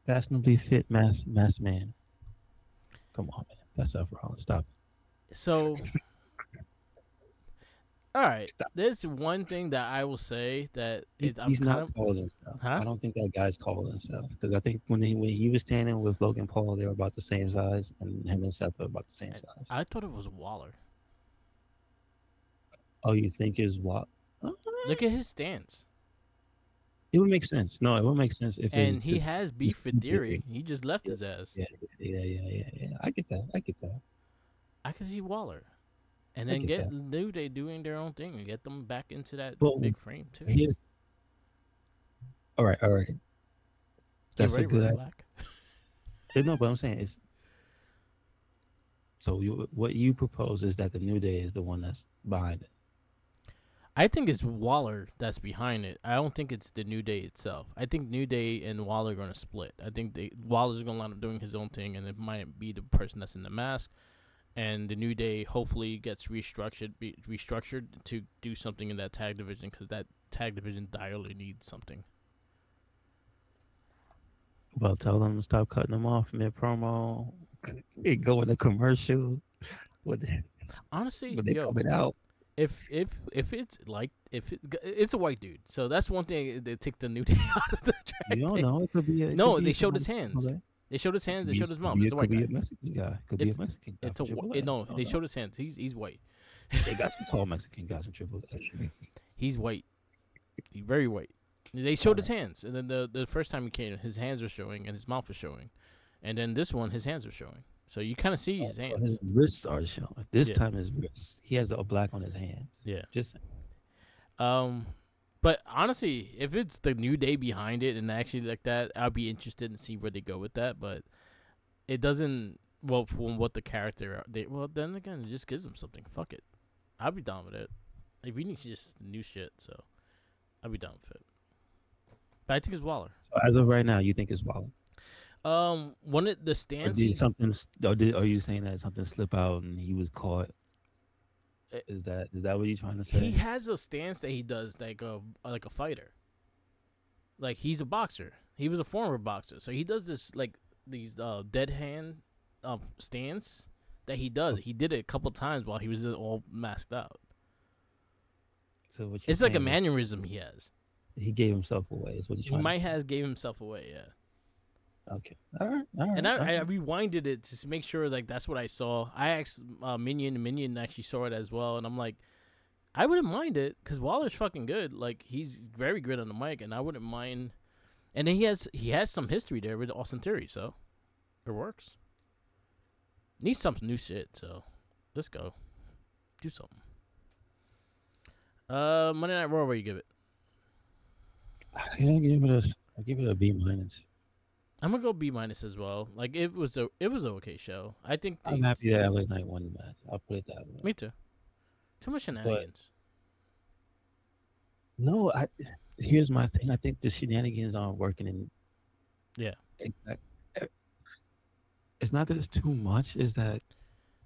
fashionably fit Mass Man. Come on, man, that's Seth Rollins. Stop, So, all right. stop. There's one thing that I will say that I'm He's kind not of, taller than Seth. huh? I don't think that guy's taller than Seth because I think when he was standing with Logan Paul, they were about the same size, and him and Seth are about the same size. I thought it was Waller. Oh, you think is what? Look at his stance. It would make sense. No, it would make sense if And it's he just has if beef with he did. Theory. He just left Yeah, his ass. yeah, yeah. I get that. I get that. I could see Waller. And I then get get that. New Day doing their own thing and get them back into that But big frame too. here's all right, all right. Get That's a ready, Roy good. Black. No, but I'm saying is so what you propose is that the New Day is the one that's behind it. I think it's Waller that's behind it. I don't think it's the New Day itself. I think New Day and Waller are gonna split. I think Waller's gonna end up doing his own thing, and it might be the person that's in the mask. And the New Day hopefully gets restructured to do something in that tag division because that tag division direly needs something. Well, tell them to stop cutting them off mid promo. It go in a commercial when they, Honestly, when they yo, coming out. if it's like if it's a white dude, so that's one thing they take the New Day out of the You don't track. know. No, Be they showed somebody his from hands. Triple A. They showed his It hands. could They be showed his mom. It's a white could be guy. a Mexican guy. Could be a It's Mexican guy it's from a Triple A. no. I don't They know. showed his hands. He's white. They got some tall Mexican guys from Triple A. He's white. He's very white. They All showed his right. hands, and then the first time he came, his hands were showing and his mouth was showing, and then this one, his hands were showing. So you kind of see his His hands. wrists are showing. This Yeah, time his wrists. He has a black on his hands. yeah. Just Um, but honestly, if it's the New Day behind it and actually like that, I'd be interested in see where they go with that. But it doesn't. Well, from what the character they well, then again, it just gives them something. Fuck it, I'd be down with it. Like we need just new shit, so I'd be down with it. But I think it's Waller. so as of right now, you think it's Waller, One of the or stance did something? Are you saying that something slip out and he was caught? eh, Is that what you're trying to he say? has a stance that he does like a fighter. Like he's a boxer. He was a former boxer, so he does this like these dead hand stance that he does. Okay, He did it a couple times while he was all masked out. so what you're It's like a saying is mannerism he has. he gave himself away. Is what you're He trying to might say? have gave himself away, yeah. Okay. All right. All And right. All I right. rewinded it to make sure like that's what I saw. I asked Minion actually saw it as well, and I'm like, I wouldn't mind it because Waller's fucking good. Like he's very good on the mic, and I wouldn't mind. And then he has some history there with Austin Theory, so it works. Needs some new shit, so let's go do something. Monday Night Raw, where you give it? I give it a B minus. I'm gonna go B minus as well. Like it was an okay show. I think I'm they. happy that LA Knight won the match. I'll put it that way. Me too. Too much But shenanigans. no, here's my thing. I think the shenanigans aren't working in. Yeah. It's not that it's too much. Is that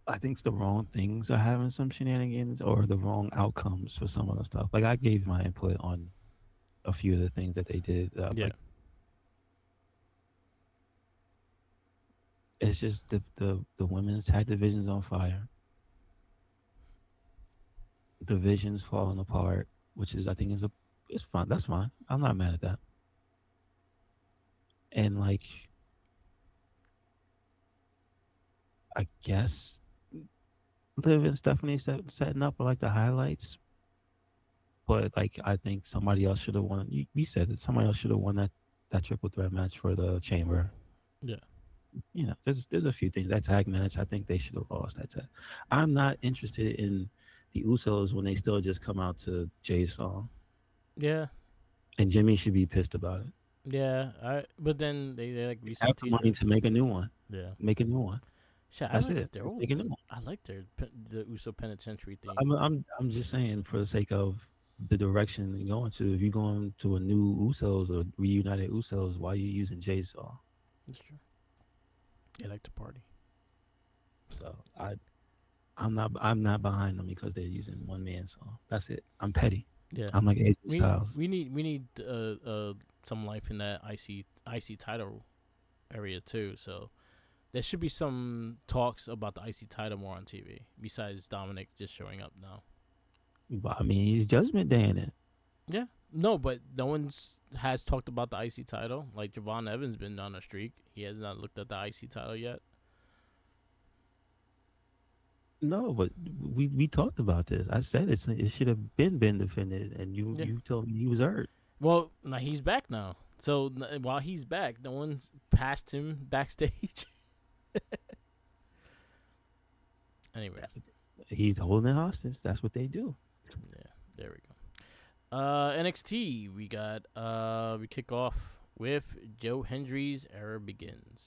I think it's the wrong things are having some shenanigans or the wrong outcomes for some of the stuff. Like I gave my input on a few of the things that they did. Yeah. Like it's just the women's tag division's on fire. Division's falling apart, which is I think is a it's fine. That's fine. I'm not mad at that. And like I guess Liv and Stephanie setting up are like the highlights, but like I think somebody else should have won. We said that somebody else should have won that triple threat match for the chamber. Yeah. There's a few things. That tag match, I think they should have lost that tag. I'm not interested in the Usos when they still just come out to Jay's song, Yeah. and Jimmy should be pissed about it. Yeah. But then they like resell Have the money T-shirts. to make a new one. Yeah. Make a new one. Shit, I That's like it. their Just old. make a new one. I like the Uso Penitentiary theme. I'm just saying for the sake of the direction you're going to. If you're going to a new Usos or reunited Usos, why are you using Jay's song? That's true. They like to party. So I'm not behind them because they're using one man song. That's it. I'm petty. Yeah. I'm like AJ We Styles. we need some life in that IC title area too. So there should be some talks about the IC title more on TV besides Dominic just showing up now. But I mean, he's Judgment Day in it. Yeah. No, but no one's has talked about the IC title. Like Javon Evans been on a streak. He has not looked at the IC title yet. No, but we talked about this. I said it should have been defended, and you Yeah. you told me he was hurt. Well, now he's back now. So while he's back, no one's passed him backstage. Anyway, He's holding it hostage. That's what they do. yeah, there we go. NXT, we kick off with Joe Hendry's era begins.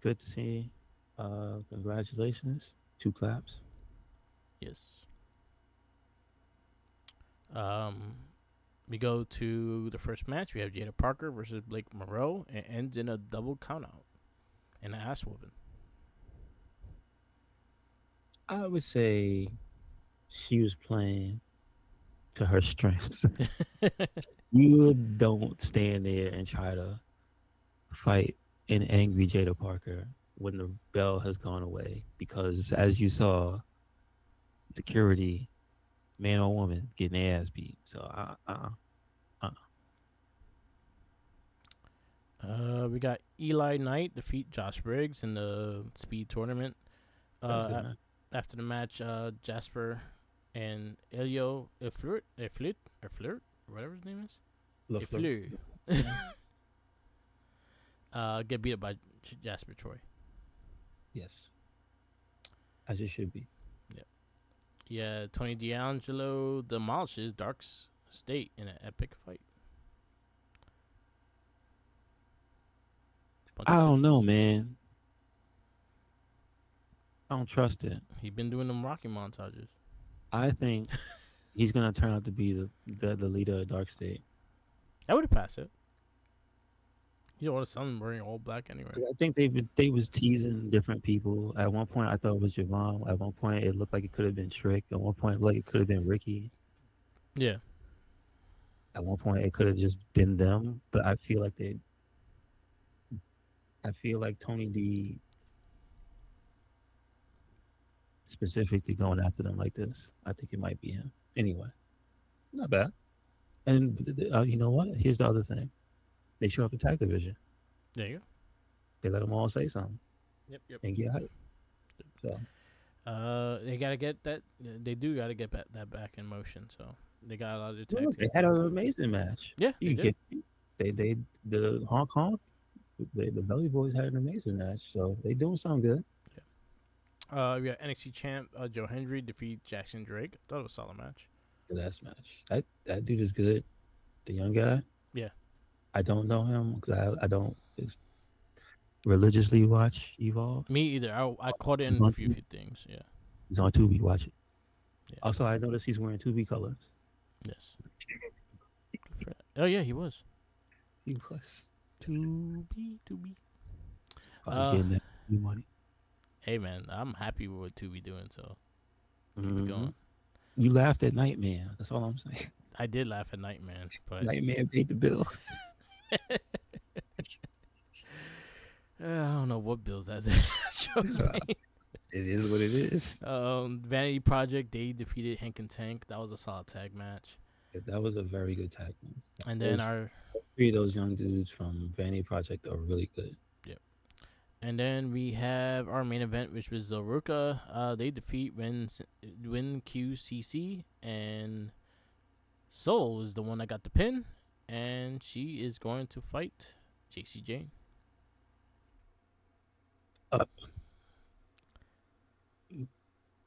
Good to see. Congratulations. Two claps. Yes. Um, we go to the first match. We have Jada Parker versus Blake Moreau, and ends in a double countout and an ass whooping. I would say she was playing to her strengths. You don't stand there and try to fight an angry Jada Parker when the bell has gone away because, as you saw, security, man or woman, getting their ass beat. So, We got Eli Knight defeat Josh Briggs in the speed tournament. that was good, Uh, man. After the match, Jasper and Elio Flirt, whatever his name is, LaFleur. Fleur, get beat up by Jasper Troy. Yes, as it should be. Yep. Yeah, Tony D'Angelo demolishes Dark's State in an epic fight. Bunch I of don't know, pictures. man. I don't trust it. He been doing them Rocky montages. I think he's gonna turn out to be the leader of Dark State. I would have passed it. He's all of a sudden wearing all black anyway. 'Cause I think they was teasing different people. At one point, I thought it was Javon. At one point, it looked like it could have been Trick. At one point, like it could have been Ricky. Yeah. At one point, it could have just been them. But I feel like Tony D specifically going after them like this. I think it might be him. Anyway, not bad. And you know what? Here's the other thing. They show up attack division. There you go. They let them all say something Yep. Yep. and get hyped. So They gotta get that. They do gotta get that back in motion. So they got a lot of their tag look, they teams. had an amazing match. Yeah, they You did. get they the Hong Kong the Belly Boys had an amazing match. So they doing something good. We got NXT champ Joe Hendry defeat Jackson Drake. Thought it was a solid match. The last match. That dude is good. The young guy. Yeah. I don't know him because I don't religiously watch Evolve. Me either. I caught it He's in a on few things. Yeah. he's on Tubi. Watch it. Yeah. Also, I noticed he's wearing Tubi colors. Yes. Oh yeah, he was. He was To be. probably Uh, getting that new money. hey man, I'm happy with what To be doing. So keep it Hmm. going. You laughed at Nightmare. That's all I'm saying. I did laugh at night, man, but Nightmare paid the bill. I don't know what bills that show It is what it is. Vanity Project, they defeated Hank and Tank. That was a solid tag match. That was a very good tag man. And then Those our three of those young dudes from Vanity Project are really good. Yep. And then we have our main event, which was Ruka. They defeat Win QCC, and Soul is the one that got the pin, and she is going to fight JC Jane. Uh,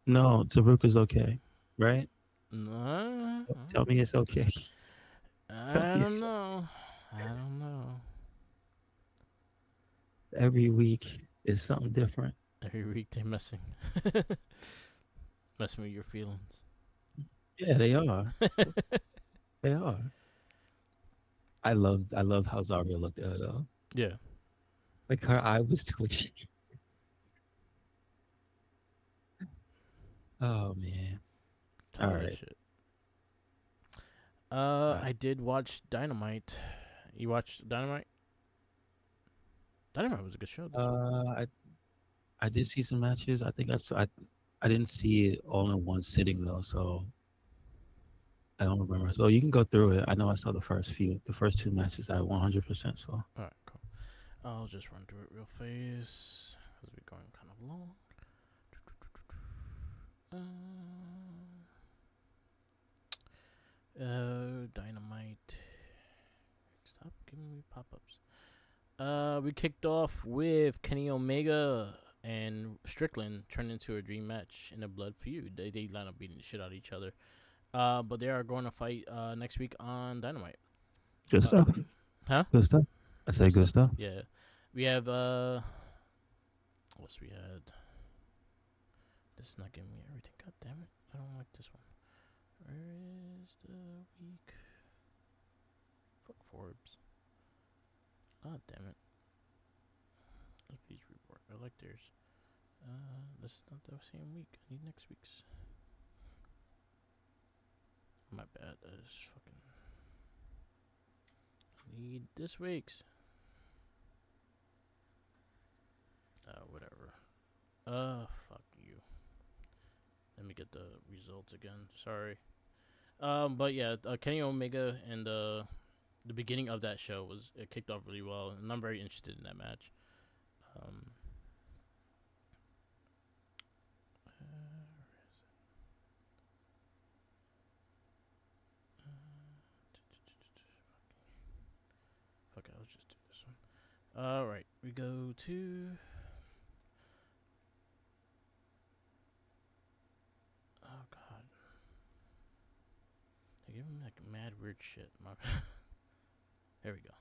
no, Taruka's okay, right? Nah, Tell me it's okay. Tell I me don't it's know. I don't know. every week is something different. Every week they're messing, messing with your feelings. Yeah, they are. They are. I love how Zarya looked at her though. Yeah, Like her eye was twitching. Oh man. tell All that right. shit. All right. I did watch Dynamite. You watched Dynamite? Dynamite was a good show this week. I I did see some matches. I think I didn't see it all in one sitting though, so I don't remember. So you can go through it. I know I saw the first two matches I 100% saw. All right, cool. I'll just run through it real fast because we're going kind of long. Dynamite. Stop giving me pop-ups. We kicked off with Kenny Omega and Strickland turned into a dream match in a blood feud. They line up beating the shit out of each other. But they are going to fight next week on Dynamite. Good Uh, stuff. huh? Good stuff. I say Good good stuff. stuff. Yeah. We have what's we had? This is not giving me everything. God damn it! I don't like this one. Where is the week? Fuck Forbes. God damn it! Let's Bleach Report. I like theirs. This is not the same week. I need next week's. My bad. That is fucking. I need this week's. Whatever. Fuck you. Let me get the results again. Sorry. But yeah, Kenny Omega and the beginning of that show was it kicked off really well, and I'm very interested in that match. Um, fuck, I'll just do this one. All right, we go to. Oh god, they're giving me like mad weird shit. There we go.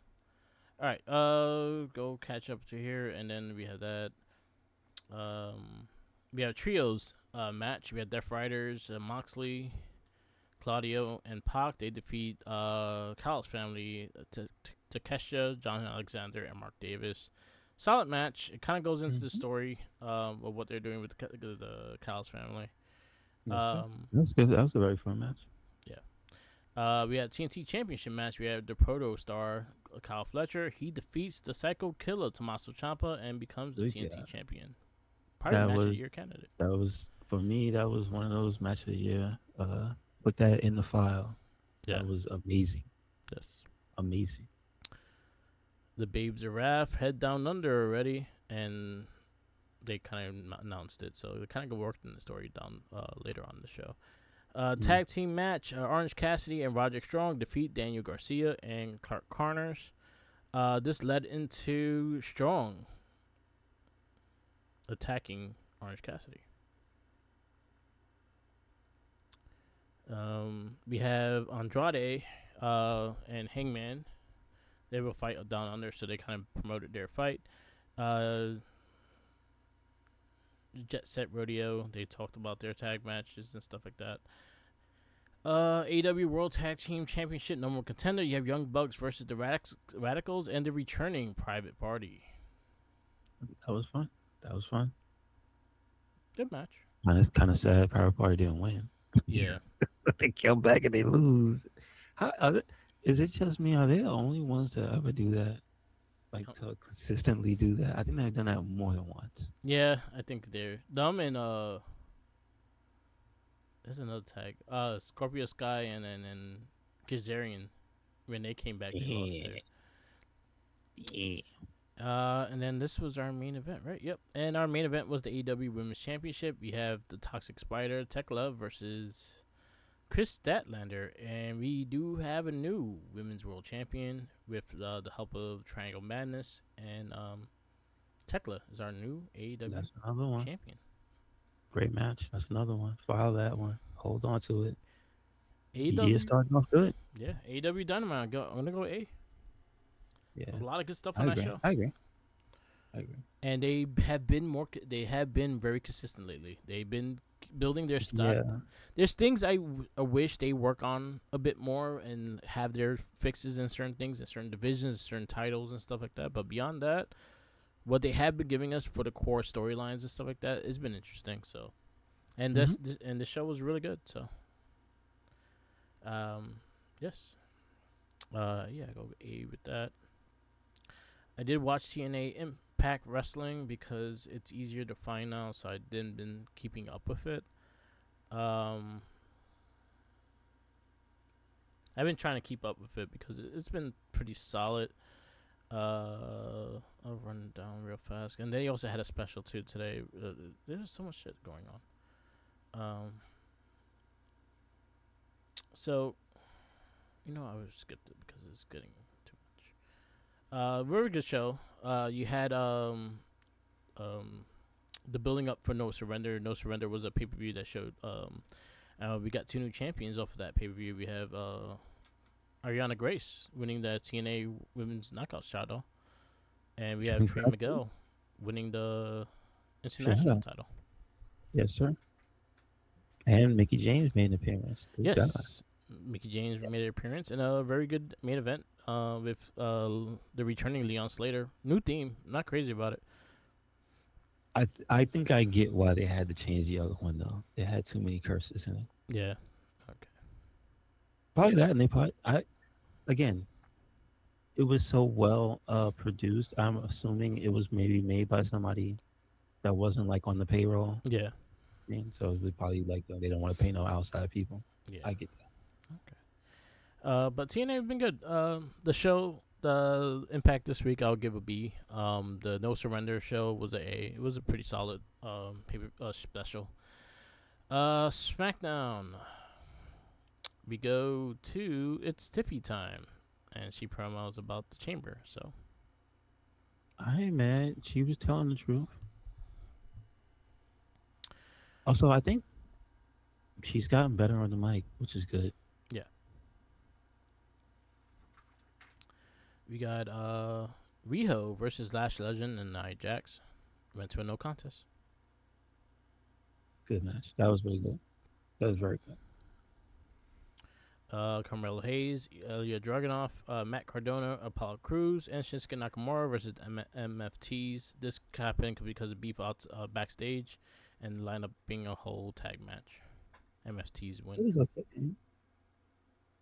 All right, go catch up to here, and then we have that. Um, we have trios match. We have Death Riders, Moxley, Claudio, and Pac. They defeat Kyle's family, Takeshita, John Alexander, and Mark Davis. Solid match. It kind of goes into the Hmm. story of what they're doing with the Kyle's family. Yes, sir. Um, That's good. That was a very fun match. yeah. We had TNT Championship match. We have the Proto Star, Kyle Fletcher. He defeats the Psycho Killer, Tommaso Ciampa, and becomes the Good TNT job. champion. Probably That match of the was year candidate. that was for me. That was one of those match of the year. Put that in the file. Yeah. That was amazing. Yes. Amazing. The Babes of Wrath head down under already, and they kind of announced it, so they kind of worked in the story down later on in the show. Mm. Tag team match: Orange Cassidy and Roderick Strong defeat Daniel Garcia and Clark Connors. This led into Strong attacking Orange Cassidy. We have Andrade and Hangman. They will fight down under, so they kind of promoted their fight. Uh, Jet Set Rodeo. They talked about their tag matches and stuff like that. AW World Tag Team Championship number one contender. You have Young Bucks versus the Radicals and the returning Private Party. That was fun. That was fun. Good match. Kind of sad. Power Party didn't win. Yeah. They come back and they lose. How is it just me? Are they the only ones that ever do that? Like to consistently do that? I think they've done that more than once. Yeah, I think they're them and there's another tag. Scorpio Sky and Kazarian when they came back they lost too. Yeah, yeah. And then this was our main event, right? Yep. And our main event was the AEW Women's Championship. We have the Toxic Spider, Tech Love versus Chris Statlander, and we do have a new Women's World Champion with the help of Triangle Madness, and Tekla is our new AEW That's another one. champion. Great match. That's another one. Follow that one. Hold on to it. The year AEW, starting off good. yeah, AEW Dynamite. I'm gonna go A. There's Yeah, a lot of good stuff I on that agree. show, I agree. I agree. and they have been more. They have been very consistent lately. They've been building their stock. Yeah. There's things I wish they work on a bit more and have their fixes in certain things, in certain divisions, certain titles and stuff like that. But beyond that, what they have been giving us for the core storylines and stuff like that has been interesting. So, and Hmm. and the show was really good. So, um, yes, yeah, go A with that. I did watch TNA Impact Wrestling because it's easier to find now, so I didn't been keeping up with it. Um, I've been trying to keep up with it because it's been pretty solid. I'll run it down real fast, and they also had a special too today. There's so much shit going on. So I would skip it because it's getting too much. Very good show. You had um the building up for No Surrender. No Surrender was a pay per view that showed we got two new champions off of that pay per view. We have Ariana Grace winning the TNA Women's Knockout title, and we have Trey Congratulations. Miguel winning the international Yeah. title. Yes, sir. And Mickey James made an appearance. Good guy. Yes, Mickey James made an appearance in a very good main event with the returning Leon Slater. New theme, not crazy about it. I think I get why they had to change the other one though. They had too many curses in it. Yeah. Okay. Probably that, and they probably I again. It was so well produced. I'm assuming it was maybe made by somebody that wasn't like on the payroll. Yeah. Thing. So it was probably like they don't want to pay no outside people. Yeah. I get Okay. But TNA have been good. The show, the Impact this week, I'll give a B. The No Surrender show was a A. It was a pretty solid special. SmackDown. We go to it's Tiffy time, and she promos about the chamber. So that. I ain't mad. She was telling the truth. Also, I think she's gotten better on the mic, which is good. yeah, we got Riho versus Lash Legend and Nia Jax. Went to a no contest. Good match. That was really good. That was very good. Carmelo Hayes, Ilya Dragunov, Matt Cardona, Apollo Cruz, and Shinsuke Nakamura versus MFTs. This happened because of beef out backstage, and lined up being a whole tag match. MFTs win. It was okay.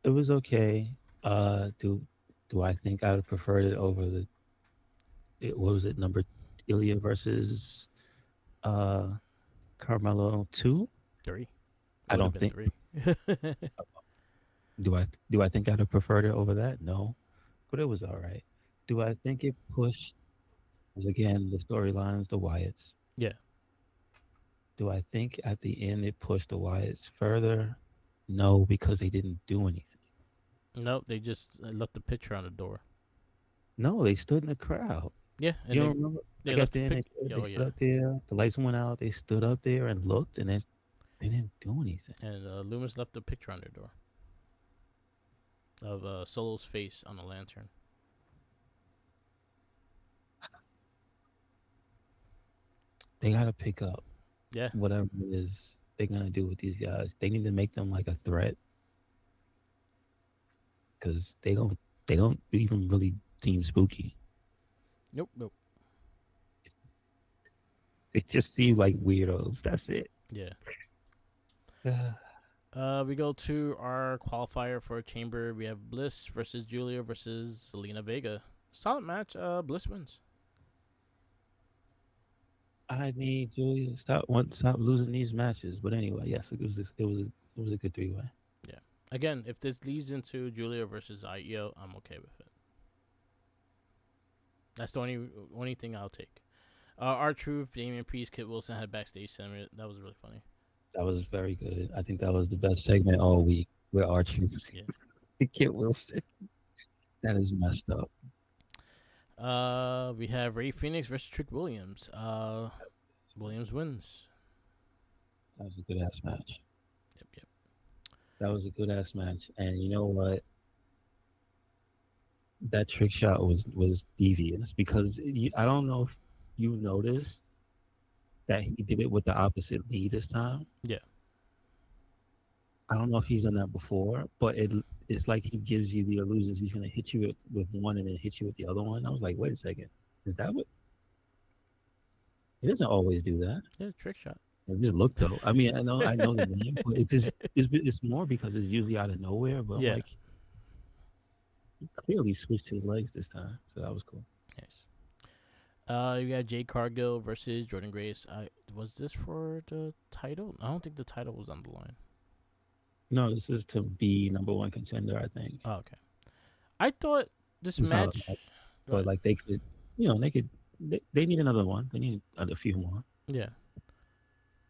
It was okay. Do I think I would prefer it over what was it number Ilya versus uh Carmelo 2? Three. It I would have don't been think. three. Do I think I'd have preferred it over that? No, but it was all right. Do I think it pushed? Because again, the storylines, the Wyatts. yeah. Do I think at the end it pushed the Wyatts further? No, because they didn't do anything. Nope. They just left the picture on the door. No, they stood in the crowd. Yeah, and You don't remember? they Like at left the the end, pic. they Oh stood yeah, up there. The lights went out. They stood up there and looked, and then they didn't do anything. and Loomis left the picture on their door of Solo's face on the lantern. They got to pick up Yeah, whatever it is they're gonna do with these guys. They need to make them like a threat because they don't even really seem spooky. nope, nope. They just seem like weirdos. That's it. Yeah. We go to our qualifier for a chamber. We have Bliss versus Julia versus Selena Vega. Solid match. Bliss wins. I need Julia to stop losing these matches. But anyway, yes, it was a good 3 way. Yeah. Again, if this leads into Julia versus IEO, I'm okay with it. That's the only thing I'll take. R Truth, Damian Priest, Kit Wilson had backstage segment. That was really funny. That was very good. I think that was the best segment all week with Archie. Yeah. Kit Wilson. That is messed up. We have Ray Phoenix versus Trick Williams. Williams wins. That was a good ass match. Yep, yep. That was a good ass match. And you know what? That trick shot was devious because I don't know if you noticed that he did it with the opposite knee this time. Yeah. I don't know if he's done that before, but it's like he gives you the illusions he's going to hit you with one and then hit you with the other one. I was like, wait a second, is that what? He doesn't always do that. Yeah, trick shot. It just looked though. I mean, I know the name, but it's more because it's usually out of nowhere. But I'm Yeah. like, he clearly switched his legs this time, so that was cool. Nice. You got Jade Cargill versus Jordan Grace. Was this for the title? I don't think the title was on the line. No, this is to be number one contender. I think Oh, okay. I thought this it's not a match. match, Go but ahead. like they could, they could, they need another one. They need a few more. Yeah.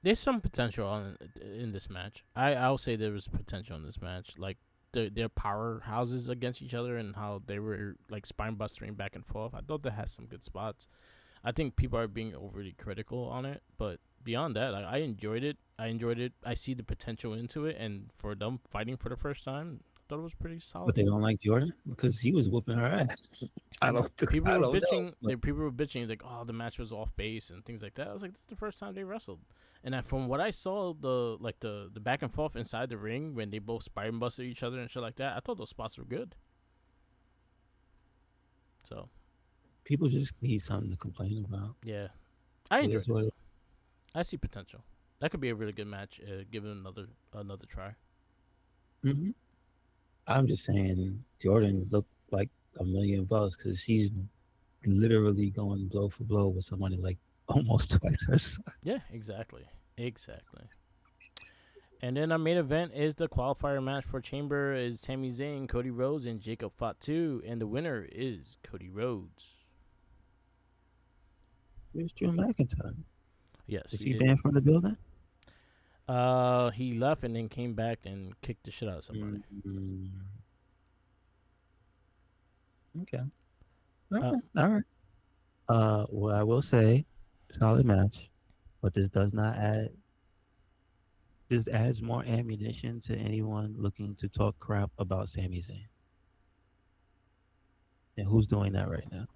There's some potential in this match. I'll say there was potential in this match. Like their powerhouses against each other and how they were like spine bustering back and forth. I thought that has some good spots. I think people are being overly critical on it, but beyond that, I enjoyed it. I enjoyed it. I see the potential into it, and for them fighting for the first time, I thought it was pretty But solid. they don't like Jordan because he was whooping her ass. I And don't, people I were don't know. bitching. But People were bitching like, "Oh, the match was off base" and things like that. I was like, "This is the first time they wrestled." And from what I saw, the back and forth inside the ring when they both spine busted each other and shit like that, I thought those spots were good. So people just need something to complain about. yeah, I It is enjoyed it what though. I see potential. That could be a really good match. Give it another try. hmm I'm just saying Jordan looked like $1 million because she's literally going blow for blow with somebody like almost twice her size. Yeah, exactly, exactly. And then our main event is the qualifier match for Chamber is Sami Zayn, Cody Rhodes, and Jacob Fatu, and the winner is Cody Rhodes. Where's Drew McIntyre? Yes, Is he he did. banned from the building? He left and then came back and kicked the shit out of somebody. Mm, okay. All Uh, right. All right. Well, I will say, solid match, but this does not add. This adds more ammunition to anyone looking to talk crap about Sami Zayn. And who's doing that right now?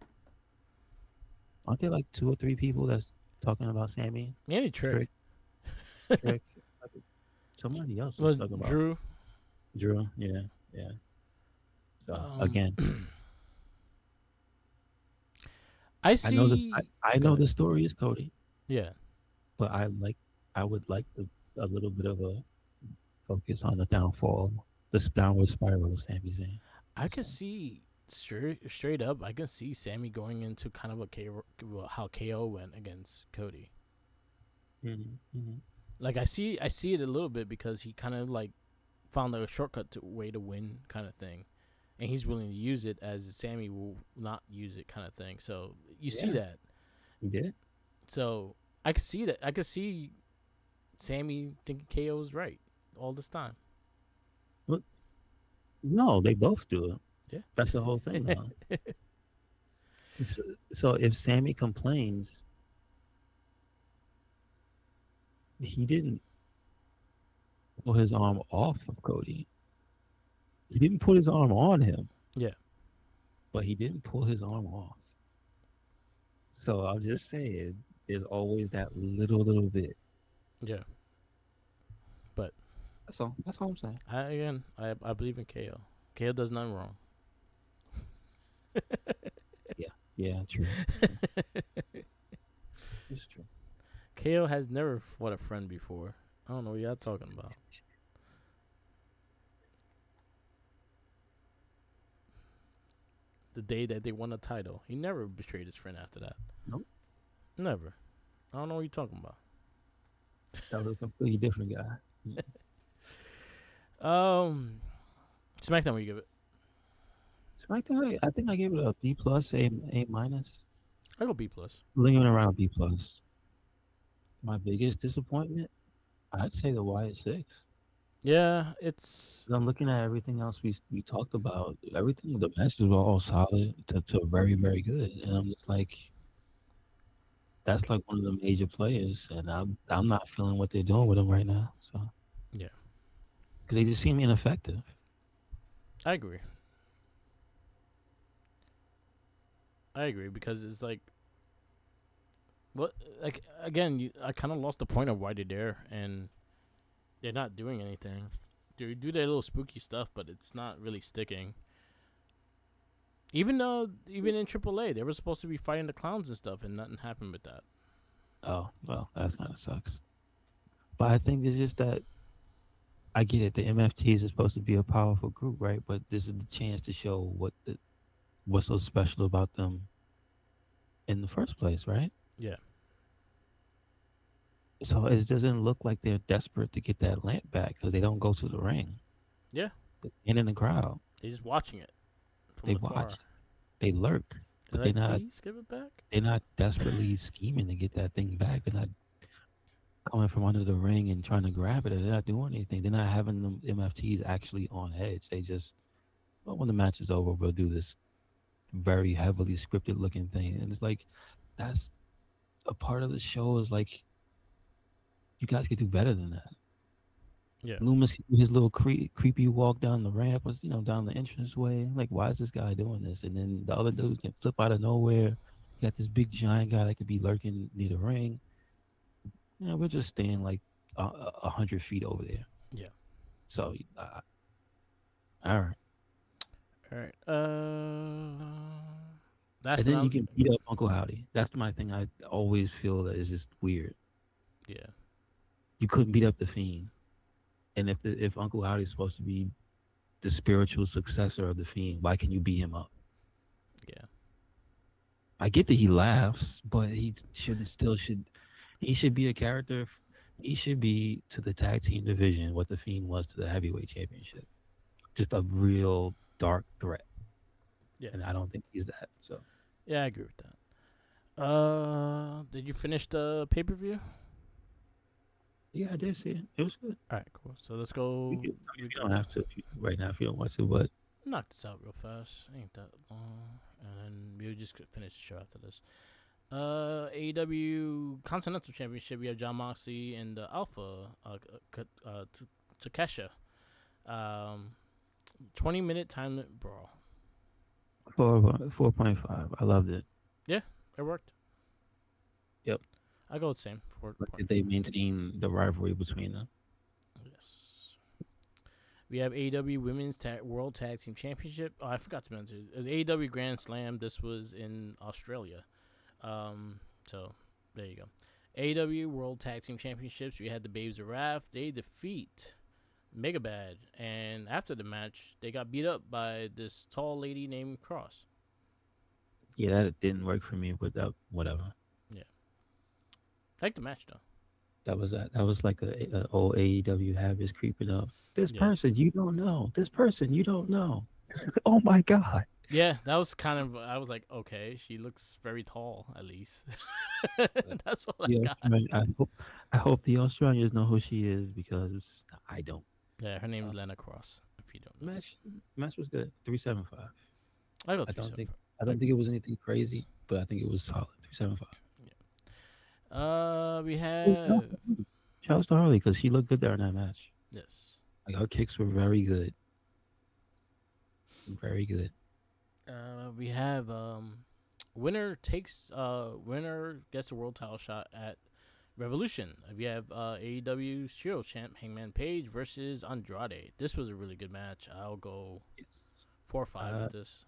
Aren't there like two or three people that's talking about Sami? Manny Trick Trick, Trick. Somebody else was was talking about Drew. Drew. Yeah, yeah. So Um, again, I I know this. I, see. I Go know ahead. the story is Cody, Yeah, but I would like a little bit of a focus on the downfall, this downward spiral of Sami Zayn. I So, could see straight up. I can see Sammy going into kind of a how KO went against Cody. mm-hmm. Like I see it a little bit because he kind of like found a shortcut to way to win kind of thing, and he's willing to use it as Sammy will not use it kind of thing. So you see Yeah, that. he did. So I could see that. I could see Sammy thinking KO is right all this time. But no, they both do it. Yeah. That's the whole thing, though. So, so if Sammy complains, he didn't pull his arm off of Cody. He didn't put his arm on him, Yeah. but he didn't pull his arm off. So I'm just saying, there's always that little bit. Yeah. But That's all. That's all I'm saying. I believe in KO. KO does nothing wrong. Yeah. Yeah. True. True. It's true. KO has never fought a friend before. I don't know what y'all talking about. The day that they won the title, he never betrayed his friend after that. Nope. Never. I don't know what you're talking about. That was a completely different guy. Um, SmackDown, we give it. I think I gave it a B plus, A minus, I go B plus. lingering around B plus. My biggest disappointment, I'd say the Wyatt Six. Yeah, it's 'Cause I'm looking at everything else we talked about. Everything the matches were all solid to very very good, and I'm just like that's like one of the major players, and I'm not feeling what they're doing with them right now. So yeah. because they just seem ineffective. I agree. I agree because it's like what like again. I kind of lost the point of why they're there, and they're not doing anything. They do their little spooky stuff, but it's not really sticking. Even though even in AAA, they were supposed to be fighting the clowns and stuff, and nothing happened with that. Oh well, that kind of sucks. But I think it's just that I get it. The MFTs is supposed to be a powerful group, right? But this is the chance to show what's so special about them in the first place, right? Yeah, So it doesn't look like they're desperate to get that lamp back because they don't go to the ring. yeah. They stand in the crowd. They're just watching it from They afar. watch. They lurk, They're but like, please give it back. they're not desperately scheming to get that thing back. They're not coming from under the ring and trying to grab it. They're not doing anything. They're not having the MFTs actually on edge. They just, well, when the match is over, we'll do this very heavily scripted looking thing. And it's like that's a part of the show is like you guys could do better than that. Yeah, Loomis his little creepy walk down the ramp was down the entrance way. Like why is this guy doing this? And then the other dude can flip out of nowhere. You got this big giant guy that could be lurking near the ring. We're just staying like 100 feet over there. yeah. So all right. All right. That's And when then you I'm. can beat up Uncle Howdy. That's my thing. I always feel that is just weird. Yeah, You couldn't beat up the Fiend. And if Uncle Howdy's supposed to be the spiritual successor of the Fiend, why can you beat him up? yeah, I get that he laughs, but he should be a character. He should be to the tag team division what the Fiend was to the heavyweight championship. Just a real dark threat, yeah, and I don't think he's that. So yeah. I agree with that. Did you finish the pay per view? yeah, I did see it. It was good. All right, cool. So let's go. You don't have to right now if you don't want to, but Knock this out real fast. Ain't that long, and then we'll just finish the show after this. AEW Continental Championship. We have John Moxley and the Alpha Takesha. Um, 20-minute time brawl. 4.5. I loved it. Yeah, it worked. Yep. I go with same Like 4.5. did they maintain the rivalry between them? Yes. We have AEW Women's World Tag Team Championship. Oh, I forgot to mention it was AEW Grand Slam. This was in Australia. So there you go. AEW World Tag Team Championships. We had the Babes of Wrath. They defeat Mega Bad, and after the match, they got beat up by this tall lady named Cross. Yeah, that didn't work for me, but whatever. Yeah, I like the match though. That was like a old AEW habits creeping up. This Yeah, person you don't know. This person you don't know. Oh my god. yeah, that was kind of. I was like, okay, she looks very tall at least. That's all I Yeah, got. I hope the Australians know who she is because I don't. Yeah, her Uh, name's Lena Cross. If you don't know, match match was good. 375. I go I three don't seven think five. I I don't think agree. it was anything crazy, but I think it was solid. 375. Yeah. We Hey, have shouts to Harley because she looked good there in that match. yes. Like her kicks were very good, very good. We have winner gets a world title shot at Revolution. We have AEW Hero Champ Hangman Page versus Andrade. This was a really good match. I'll go Yes. 4-5 Uh, with this.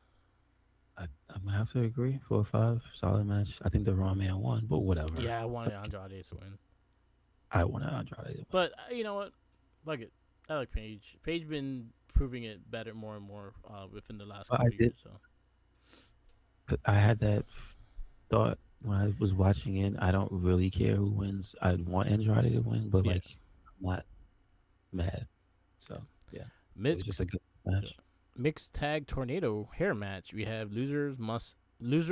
I'm gonna have to agree. 4 or 5, solid match. I think the Raw man won, but whatever. Yeah, I wanted Andrade to win, I want Andrade to win. but you know what? Like it. I like Page. Page been proving it better more and more within the last But I couple of did. years. So I had that thought when I was watching it. I don't really care who wins. I'd want Andrade to win, but yeah, like I'm not mad. yeah. So yeah, it Miz was just a good match. Mixed tag tornado hair match. We have loser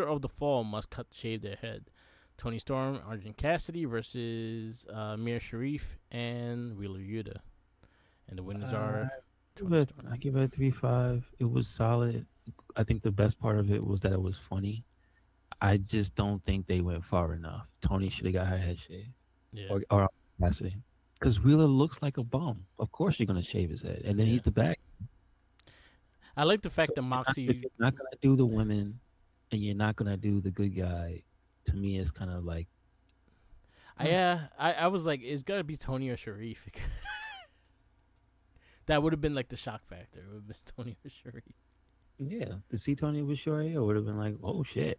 of the fall must cut shave their head. Tony Storm, Argent Cassidy versus Mir Sharif and Wheeler Yuta, and the winners are Tony Storm. I give it a 3.5. It was solid. I think the best part of it was that it was funny. I just don't think they went far enough. Tony should have got her head shaved, Yeah, or Cassidy, because Wheeler looks like a bum. Of course you're gonna shave his head, and then yeah. he's the bad. I like the So fact that if Moxie. you're not gonna do the women, and you're not gonna do the good guy, to me it's kind of like, huh. I was like, it's gotta be Tony or Sharif. That would have been like the shock factor. It would have been Tony or Sharif. Yeah, to see Tony with short hair would have been like, oh shit.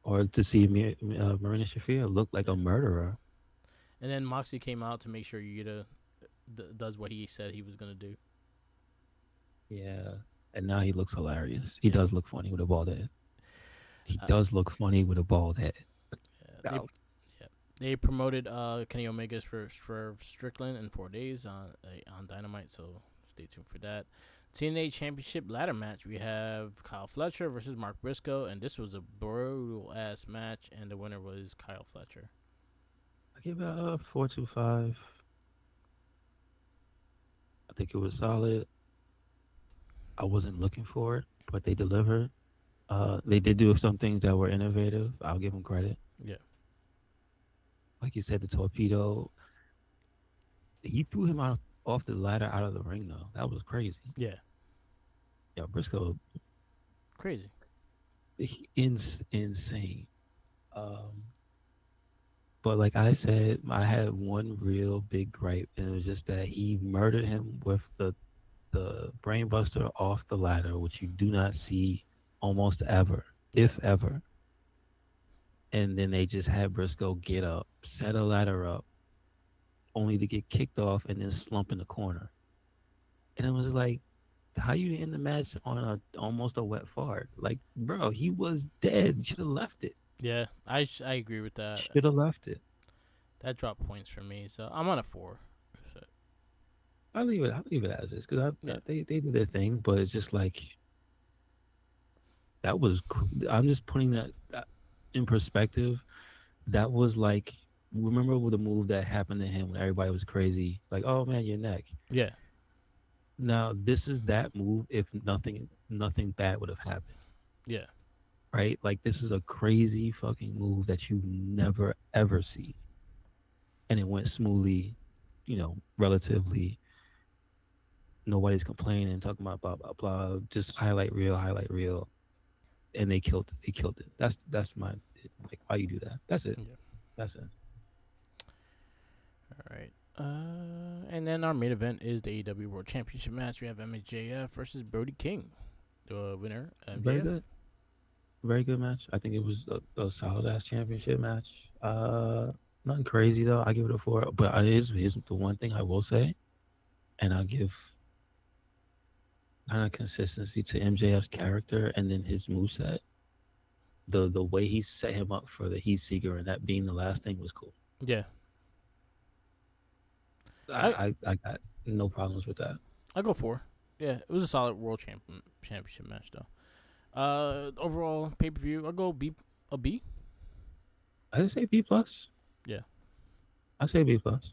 Or to see Marina Shafir look like Yeah. a murderer. And then Moxie came out to make sure Yuta does what he said he was gonna do. Yeah. And now he looks hilarious. He Yeah. does look funny with a bald head. He Uh, does look funny with a bald head. yeah. No. Yeah. They promoted Kenny Omega's for Strickland in 4 days on Dynamite, so stay tuned for that. TNA Championship ladder match. We have Kyle Fletcher versus Mark Briscoe, and this was a brutal ass match, and the winner was Kyle Fletcher. I give it a 4.25. I think it was solid. I wasn't looking for it, but they delivered. They did do some things that were innovative. I'll give them credit. Yeah. Like you said, the torpedo. He threw him out off the ladder out of the ring though. That was crazy. Yeah. Yeah, Briscoe, Crazy. insane. Um, but like I said, I had one real big gripe, and it was just that he murdered him with the brainbuster off the ladder, which you do not see almost ever, Yeah. if ever. And then they just had Briscoe get up, set a ladder up, only to get kicked off and then slump in the corner. And it was like, how you end the match on almost a wet fart? Like, bro, he was dead. Should have left it. Yeah. I agree with that. Should have left it. That dropped points for me, so I'm on a 4. So, I'll leave it as is because yeah. they did their thing, but it's just like that was. I'm just putting that in perspective. That was like, remember with the move that happened to him when everybody was crazy, like, oh man, your neck. Yeah. Now this is that move if nothing bad would have happened, Yeah. right? Like this is a crazy fucking move that you never ever see, and it went smoothly, relatively. Nobody's complaining, talking about blah blah blah. Just highlight reel, and they killed it. They killed it. That's my like why you do that. That's it. Yeah. That's it. All right. And then our main event is the AEW World Championship match. We have MJF versus Brody King. The winner, Very MJF. good. Very good match. I think it was a solid ass championship match. Nothing crazy though. I give it a 4. But here's the one thing I will say, and I'll give kind of consistency to MJF's character and then his moveset. The way he set him up for the Heat Seeker and that being the last thing was cool. Yeah. I I got no problems with that. I go 4. Yeah, it was a solid championship match though. Overall pay per view, I'll go B. A B. I didn't say B plus. Yeah. I say B plus.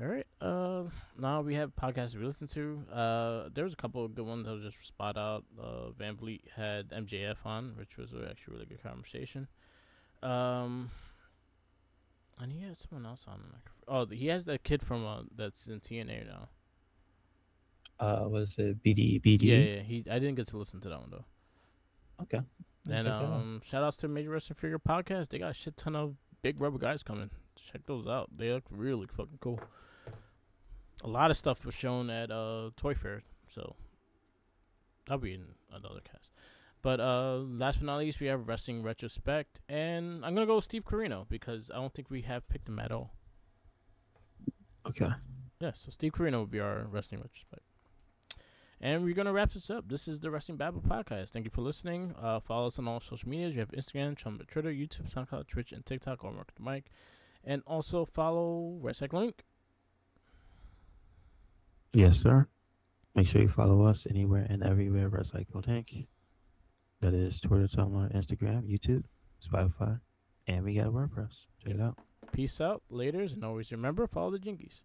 All right. Now we have podcasts we listen to. There was a couple of good ones. I was just spot out. Van Vliet had MJF on, which was actually a really good conversation. Um, and he has someone else on. Oh, he has that kid from that's in TNA now. Was it BD Yeah, BD? yeah. I didn't get to listen to that one though. Okay, I'll And check that out. shout outs to Major Wrestling Figure Podcast. They got a shit ton of big rubber guys coming. Check those out. They look really fucking cool. A lot of stuff was shown at Toy Fair, so that'll be in another cast. But last but not least, we have Wrestling Retrospect, and I'm gonna go with Steve Carino because I don't think we have picked him at all. Okay. Yeah, so Steve Carino will be our Wrestling Retrospect. And we're gonna wrap this up. This is the Wrestling Babble podcast. Thank you for listening. Follow us on all social medias. We have Instagram, Twitter, YouTube, SoundCloud, Twitch, and TikTok. Or Mark the Mic. And also follow Wrestling Link. Yes, sir. Make sure you follow us anywhere and everywhere. Recycled Inc. That is Twitter, Tumblr, Instagram, YouTube, Spotify, and we got WordPress. Check Yep. it out. Peace out, laters, and always remember follow the jinkies.